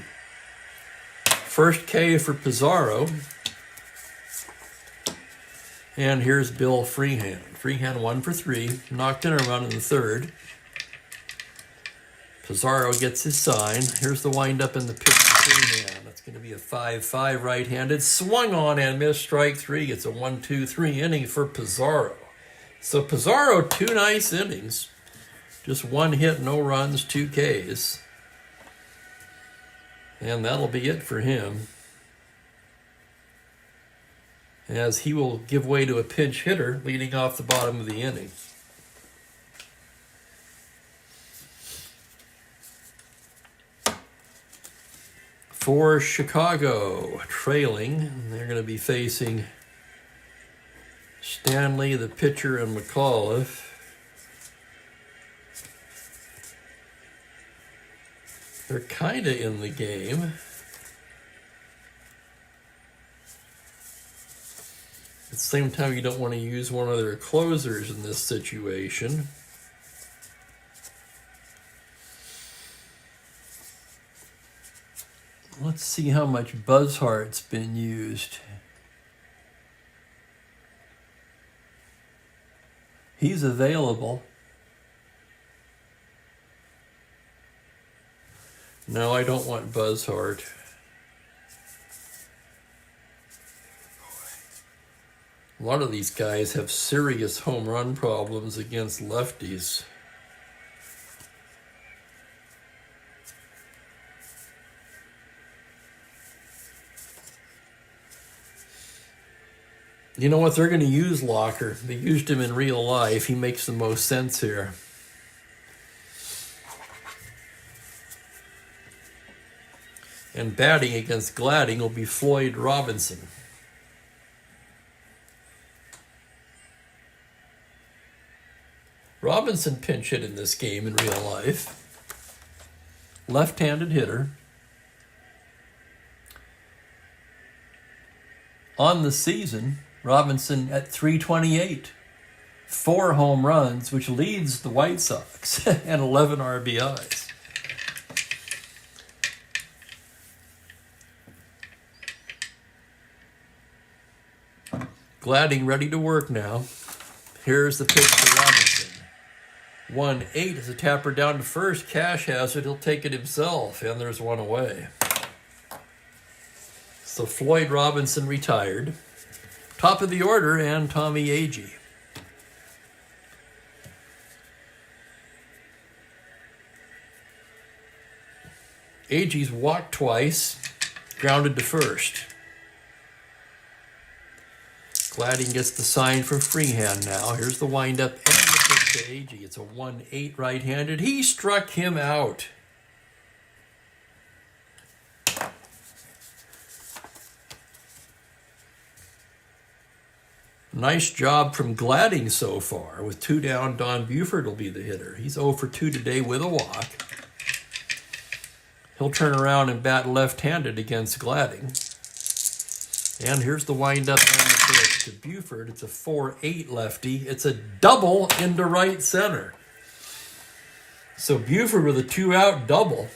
Speaker 1: First K for Pizarro. And here's Bill Freehand. Freehand 1 for 3. Knocked in a run in the third. Pizarro gets his sign. Here's the windup and the pitch to Freehand. That's going to be a 5-5 right-handed. Swung on and missed, strike 3. It's a 1-2-3 inning for Pizarro. So Pizarro, 2 nice innings. Just 1 hit, no runs, 2 Ks. And that'll be it for him, as he will give way to a pinch hitter leading off the bottom of the inning. For Chicago, trailing, they're going to be facing Stanley, the pitcher, and McAuliffe. They're kind of in the game. At the same time, you don't want to use one of their closers in this situation. Let's see how much Buzzhart's been used. He's available. No, I don't want Buzzhart. A lot of these guys have serious home run problems against lefties. You know what? They're going to use Locker. They used him in real life. He makes the most sense here. And batting against Gladding will be Floyd Robinson. Robinson pinch hit in this game in real life. Left-handed hitter. On the season, Robinson at .328. 4 home runs, which leads the White Sox, and 11 RBIs. Gladding ready to work now. Here's the pitch to Robinson. 1-8 as a tapper down to first. Cash has it. He'll take it himself. And there's 1 away. So Floyd Robinson retired. Top of the order, and Tommy Agee. Agee's walked twice. Grounded to first. Gladding gets the sign for Freehand now. Here's the windup and the pitch to Agee. It's a 1-8 right-handed. He struck him out. Nice job from Gladding so far. With 2 down, Don Buford will be the hitter. He's 0 for 2 today with a walk. He'll turn around and bat left-handed against Gladding. And here's the windup and the pitch to Buford. It's a 4-8 lefty. It's a double into right center. So Buford with a 2-out double.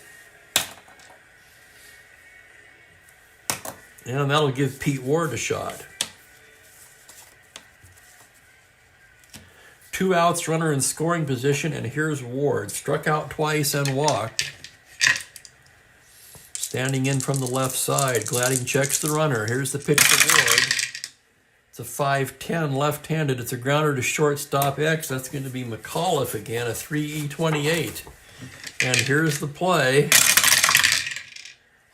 Speaker 1: And that'll give Pete Ward a shot. 2 outs, runner in scoring position, and here's Ward. Struck out twice and walked. Standing in from the left side, Gladding checks the runner. Here's the pitch to Ward. It's a 5-10 left-handed. It's a grounder to shortstop X. That's going to be McAuliffe again, a 3E28. And here's the play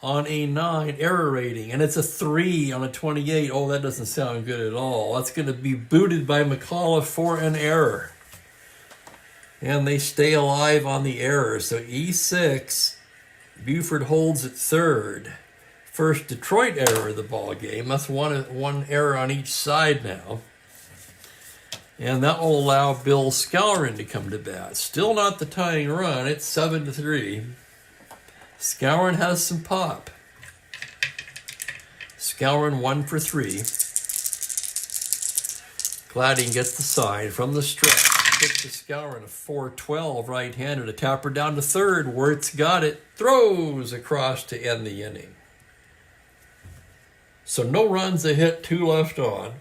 Speaker 1: on a 9 error rating. And it's a 3 on a 28. Oh, that doesn't sound good at all. That's going to be booted by McAuliffe for an error. And they stay alive on the error. So E6, Buford holds at third. First Detroit error of the ball game. That's one error on each side now. And that will allow Bill Skowron to come to bat. Still not the tying run. It's 7-3. Skowron has some pop. Skowron 1 for 3. Glading gets the sign from the stretch. Pitch to Skowron, a 4-12 right-handed. A tapper down to third. Wirtz got it. Throws across to end the inning. So no runs, a hit, 2 left on.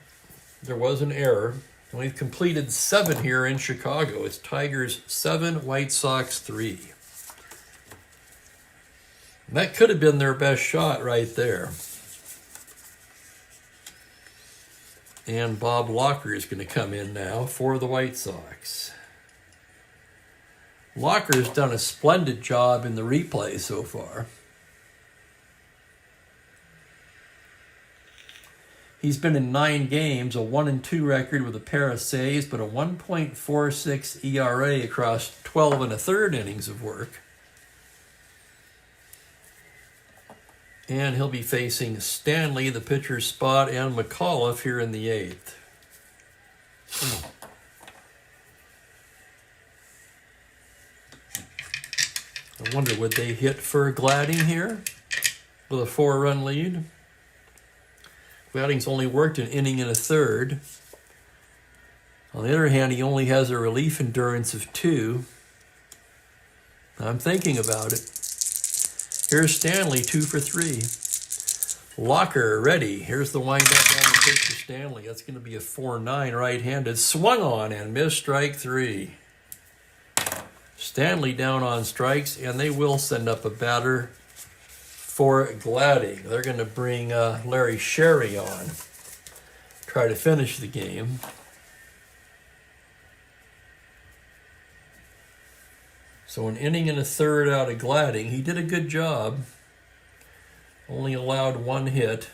Speaker 1: There was an error. And we've completed 7 here in Chicago. It's Tigers 7, White Sox 3. And that could have been their best shot right there. And Bob Locker is going to come in now for the White Sox. Locker's done a splendid job in the replay so far. He's been in 9 games, a 1-2 record with a pair of saves, but a 1.46 ERA across 12 1/3 innings of work. And he'll be facing Stanley, the pitcher's spot, and McAuliffe here in the 8th. I wonder, would they hit for Glading here with a 4-run lead? Glading's only worked an inning and a third. On the other hand, he only has a relief endurance of 2. I'm thinking about it. Here's Stanley, 2 for 3. Locker ready. Here's the windup down the pitch to Stanley. That's going to be a 4-9 right-handed. Swung on and missed, strike 3. Stanley down on strikes, and they will send up a batter for Glading. They're going to bring Larry Sherry on. Try to finish the game. So an inning and a third out of Glading. He did a good job. Only allowed 1 hit.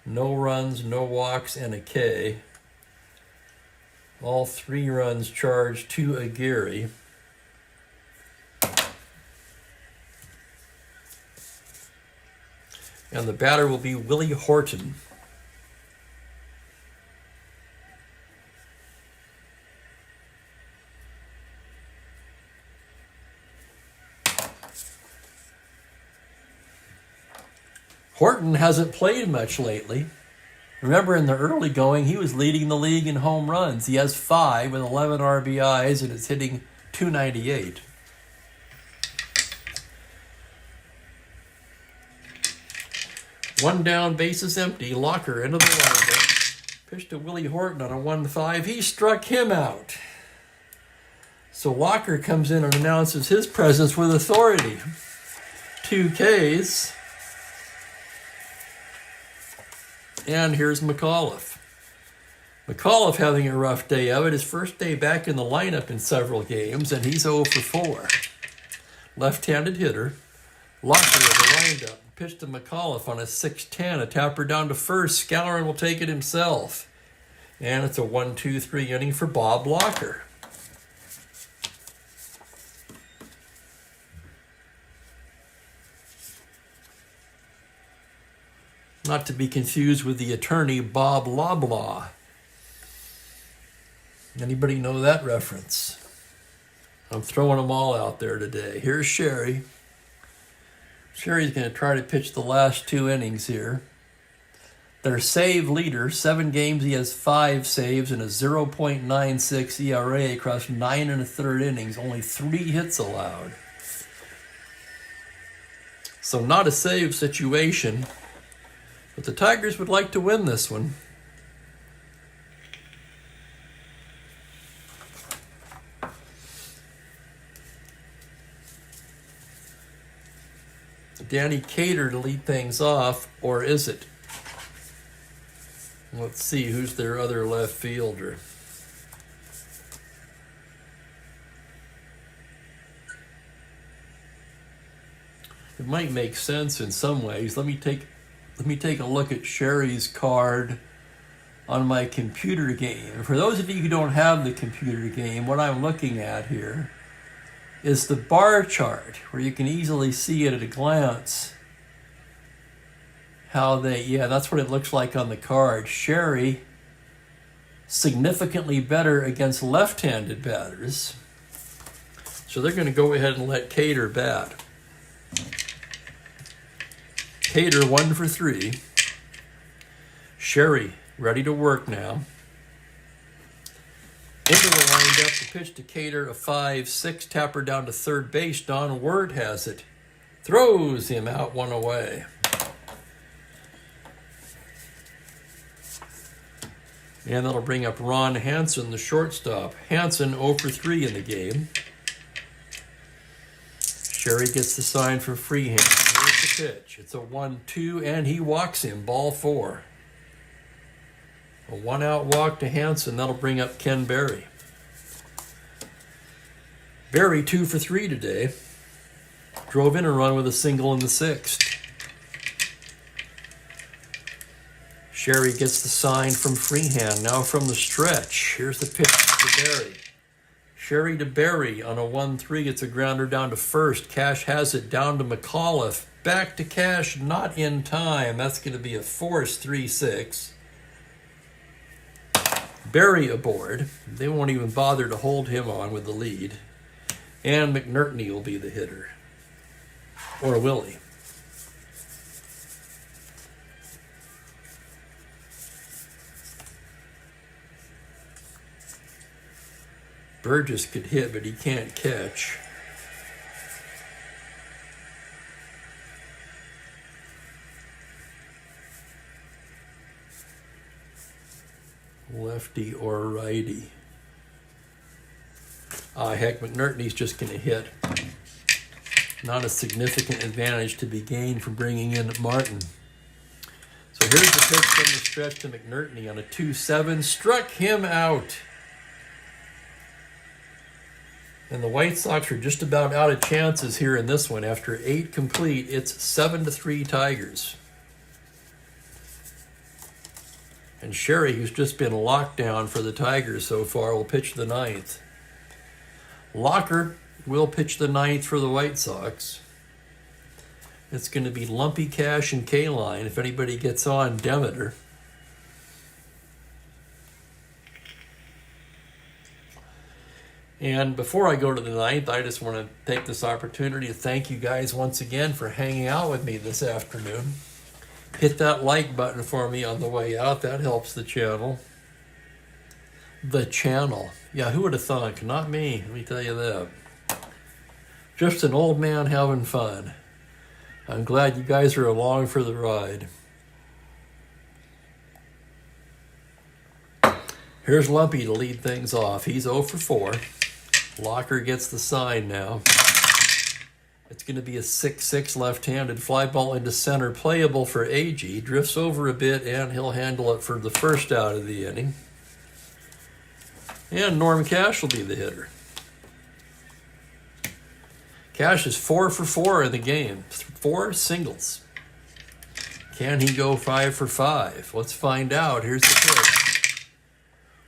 Speaker 1: No runs, no walks, and a K. All 3 runs charged to Aguirre. And the batter will be Willie Horton. Horton hasn't played much lately. Remember, in the early going, he was leading the league in home runs. He has 5 with 11 RBIs and is hitting .298. One down, bases empty. Locker into the windup. Pitch to Willie Horton on a 1-5. He struck him out. So Locker comes in and announces his presence with authority. 2 Ks. And here's McAuliffe. McAuliffe having a rough day of it. His first day back in the lineup in several games, and he's 0 for 4. Left-handed hitter. Locker with the windup. Pitch to McAuliffe on a 6-10. A tapper down to first. Skowron will take it himself. And it's a 1-2-3 inning for Bob Locker. Not to be confused with the attorney Bob Loblaw. Anybody know that reference? I'm throwing them all out there today. Here's Sherry. Sherry's going to try to pitch the last 2 innings here. Their save leader, 7 games, he has 5 saves and a 0.96 ERA across 9 1/3 innings. Only 3 hits allowed. So not a save situation. But the Tigers would like to win this one. Danny Cater to lead things off, or is it? Let's see who's their other left fielder. It might make sense in some ways. Let me take a look at Sherry's card on my computer game. For those of you who don't have the computer game, what I'm looking at here is the bar chart, where you can easily see it at a glance how that's what it looks like on the card. Sherry significantly better against left-handed batters. So they're going to go ahead and let Cater bat. Cater 1 for 3. Sherry ready to work now. Into the windup, the pitch to Cater, a 5-6, tapper down to third base. Don Word has it. Throws him out, one away. And that'll bring up Ron Hansen, the shortstop. Hansen 0 for 3 in the game. Sherry gets the sign from Freehand. Here's the pitch. It's a 1-2, and he walks him, ball 4. A 1-out walk to Hansen. That'll bring up Ken Berry. Berry 2 for 3 today. Drove in a run with a single in the 6th. Sherry gets the sign from Freehand. Now from the stretch. Here's the pitch to Berry. Sherry to Berry on a 1-3. It's a grounder down to first. Cash has it down to McAuliffe. Back to Cash, not in time. That's going to be a forced 3-6. Berry aboard. They won't even bother to hold him on with the lead. And McNertney will be the hitter. Or Willie. Burgess could hit, but he can't catch. Lefty or righty. Heck, McNertney's just going to hit. Not a significant advantage to be gained from bringing in Martin. So here's the pitch from the stretch to McNertney on a 2-7. Struck him out. And the White Sox are just about out of chances here in this one. After 8 complete, it's 7-3 Tigers. And Sherry, who's just been locked down for the Tigers so far, will pitch the 9th. Locker will pitch the 9th for the White Sox. It's going to be Lumpy, Cash, and K-Line if anybody gets on Demeter. And before I go to the 9th, I just want to take this opportunity to thank you guys once again for hanging out with me this afternoon. Hit that like button for me on the way out. That helps the channel. The channel. Yeah, who would have thunk? Not me, let me tell you that. Just an old man having fun. I'm glad you guys are along for the ride. Here's Lumpy to lead things off. He's 0 for 4. Locker gets the sign now. It's going to be a 6-6 left-handed fly ball into center, playable for AG. Drifts over a bit, and he'll handle it for the first out of the inning. And Norm Cash will be the hitter. Cash is 4 for 4 in the game. 4 singles. Can he go 5 for 5? Let's find out. Here's the pitch.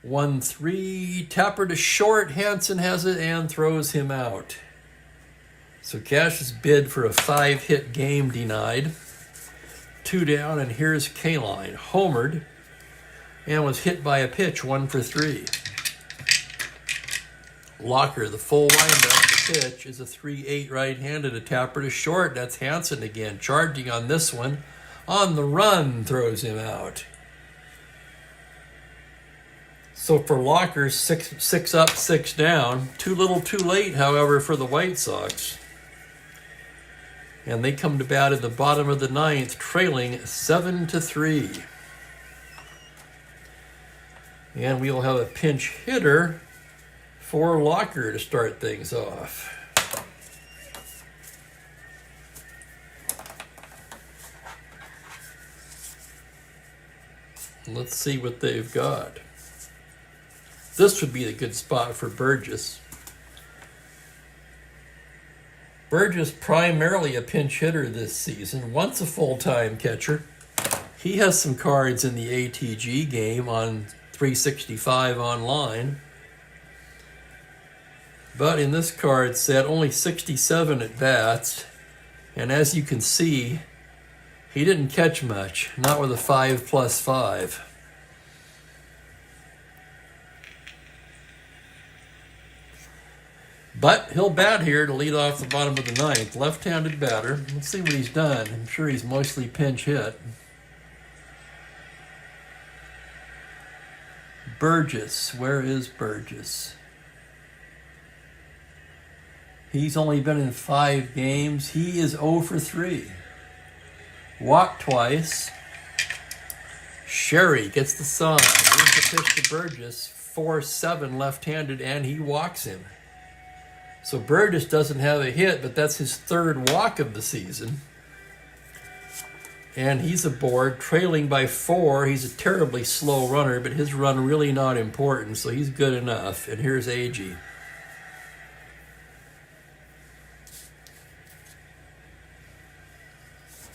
Speaker 1: 1-3. Tapper to short. Hansen has it and throws him out. So Cash's bid for a 5-hit game denied. 2 down, and here's K-Line. Homered and was hit by a pitch, 1 for 3. Locker, the full windup, the pitch is a 3-8 right-handed, a tapper to short. That's Hansen again, charging on this one. On the run, throws him out. So for Locker, 6 up, 6 down. Too little, too late, however, for the White Sox. And they come to bat at the bottom of the 9th, trailing 7-3. And we'll have a pinch hitter for Locker to start things off. Let's see what they've got. This would be a good spot for Burgess. Burgess primarily a pinch hitter this season, once a full-time catcher. He has some cards in the ATG game on 365 online. But in this card set, only 67 at-bats. And as you can see, he didn't catch much, not with a 5+5. But he'll bat here to lead off the bottom of the 9th. Left-handed batter. Let's see what he's done. I'm sure he's mostly pinch hit. Burgess. Where is Burgess? He's only been in 5 games. He is 0 for 3. Walked twice. Sherry gets the sign. Here's the pitch to Burgess. 4-7 left-handed, and he walks him. So Burgess doesn't have a hit, but that's his 3rd walk of the season. And he's aboard, trailing by 4. He's a terribly slow runner, but his run really not important, so he's good enough. And here's Agee.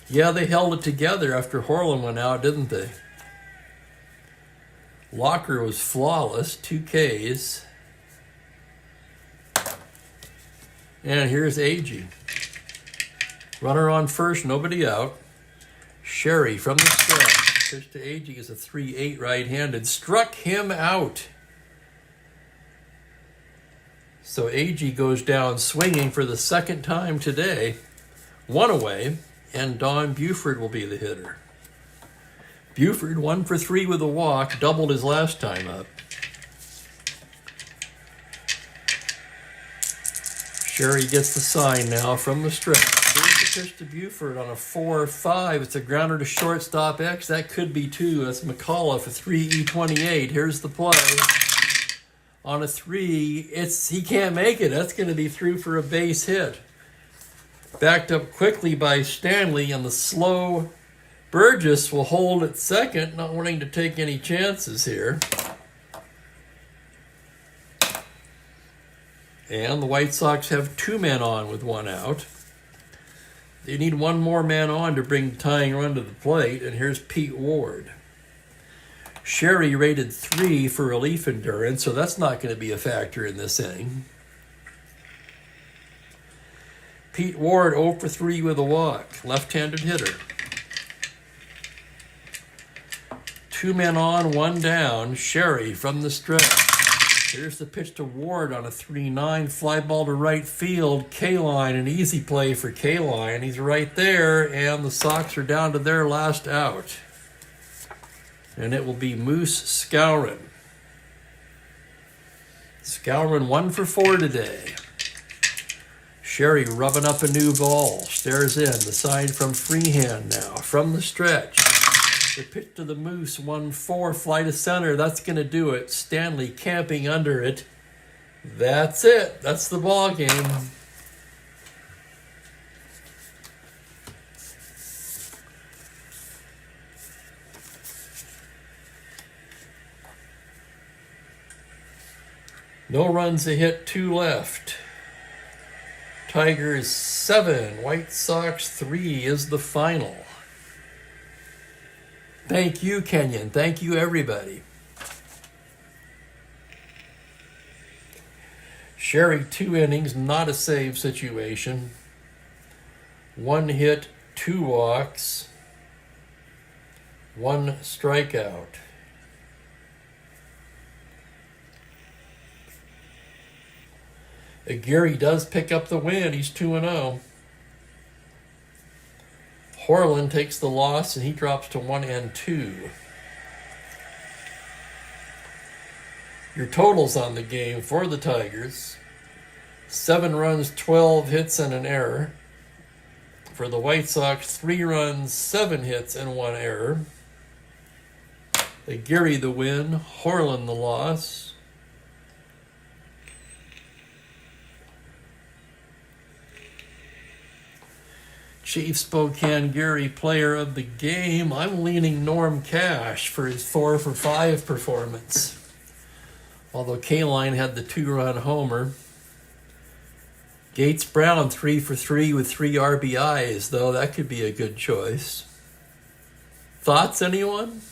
Speaker 1: Yeah, they held it together after Horland went out, didn't they? Locker was flawless, 2 Ks. And here's Agee. Runner on first, nobody out. Sherry from the stretch. Pitch to Agee is a 3-8 right-handed. Struck him out. So Agee goes down swinging for the 2nd time today. 1 away. And Don Buford will be the hitter. Buford 1 for 3 with a walk, doubled his last time up. Sherry gets the sign now from the stretch. Here's the pitch to Buford on a 4-5. It's a grounder to shortstop X. That could be 2. That's McCullough for 3-E28. Here's the play. On a 3, he can't make it. That's going to be through for a base hit. Backed up quickly by Stanley, and the slow Burgess will hold at second, not wanting to take any chances here. And the White Sox have 2 men on with 1 out. They need 1 more man on to bring the tying run to the plate, and here's Pete Ward. Sherry rated 3 for relief endurance, so that's not going to be a factor in this inning. Pete Ward 0 for 3 with a walk, left-handed hitter. 2 men on, 1 down. Sherry from the stretch. Here's the pitch to Ward on a 3-9, fly ball to right field. K-line, an easy play for K-line. He's right there, and the Sox are down to their last out. And it will be Moose Skowron. Skowron 1 for 4 today. Sherry rubbing up a new ball. Stares in. The sign from Freehand now. From the stretch. The pitch to the Moose. 1-4. Fly to center. That's going to do it. Stanley camping under it. That's it. That's the ball game. No runs a hit, 2 left. Tigers 7, White Sox 3 is the final. Thank you, Kenyon. Thank you, everybody. Sherry 2 innings, not a save situation. 1 hit, 2 walks, 1 strikeout. Aguirre does pick up the win. He's 2-0. Horland takes the loss, and he drops to 1-2. Your totals on the game for the Tigers: 7 runs, 12 hits, and an error. For the White Sox, 3 runs, 7 hits, and 1 error. Aguirre the win, Horland the loss. Chief Spokane Gary player of the game. I'm leaning Norm Cash for his 4 for 5 performance. Although K-Line had the 2-run homer. Gates Brown 3 for 3 with 3 RBIs, though that could be a good choice. Thoughts, anyone?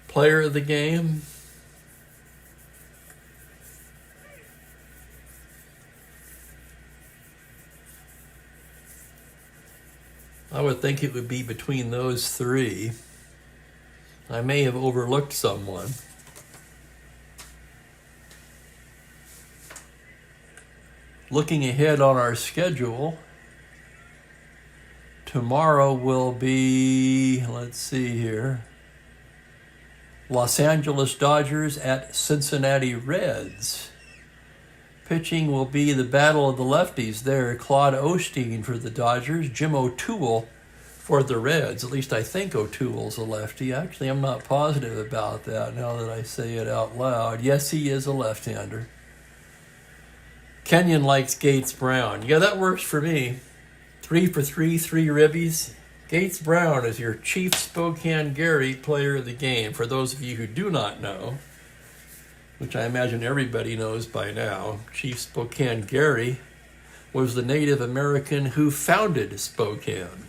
Speaker 1: Player of the game? I would think it would be between those 3. I may have overlooked someone. Looking ahead on our schedule, tomorrow will be, let's see here, Los Angeles Dodgers at Cincinnati Reds. Pitching will be the battle of the lefties there. Claude Osteen for the Dodgers, Jim O'Toole for the Reds. At least I think O'Toole's a lefty. Actually, I'm not positive about that now that I say it out loud. Yes, he is a left-hander. Kenyon likes Gates Brown. Yeah, that works for me. 3 for 3, 3 ribbies. Gates Brown is your Chief Spokane Gary player of the game. For those of you who do not know, which I imagine everybody knows by now, Chief Spokane Gary was the Native American who founded Spokane.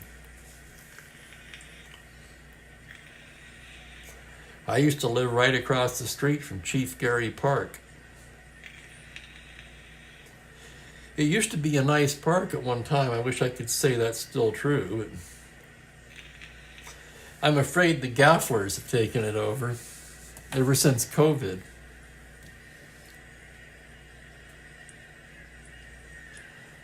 Speaker 1: I used to live right across the street from Chief Gary Park. It used to be a nice park at one time. I wish I could say that's still true. I'm afraid the Gafflers have taken it over ever since COVID.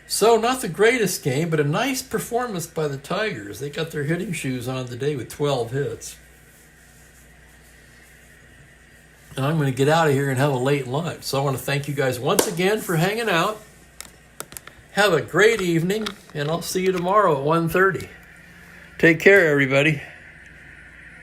Speaker 1: So, not the greatest game, but a nice performance by the Tigers. They got their hitting shoes on today with 12 hits. And I'm going to get out of here and have a late lunch. So I want to thank you guys once again for hanging out. Have a great evening, and I'll see you tomorrow at 1:30. Take care, everybody.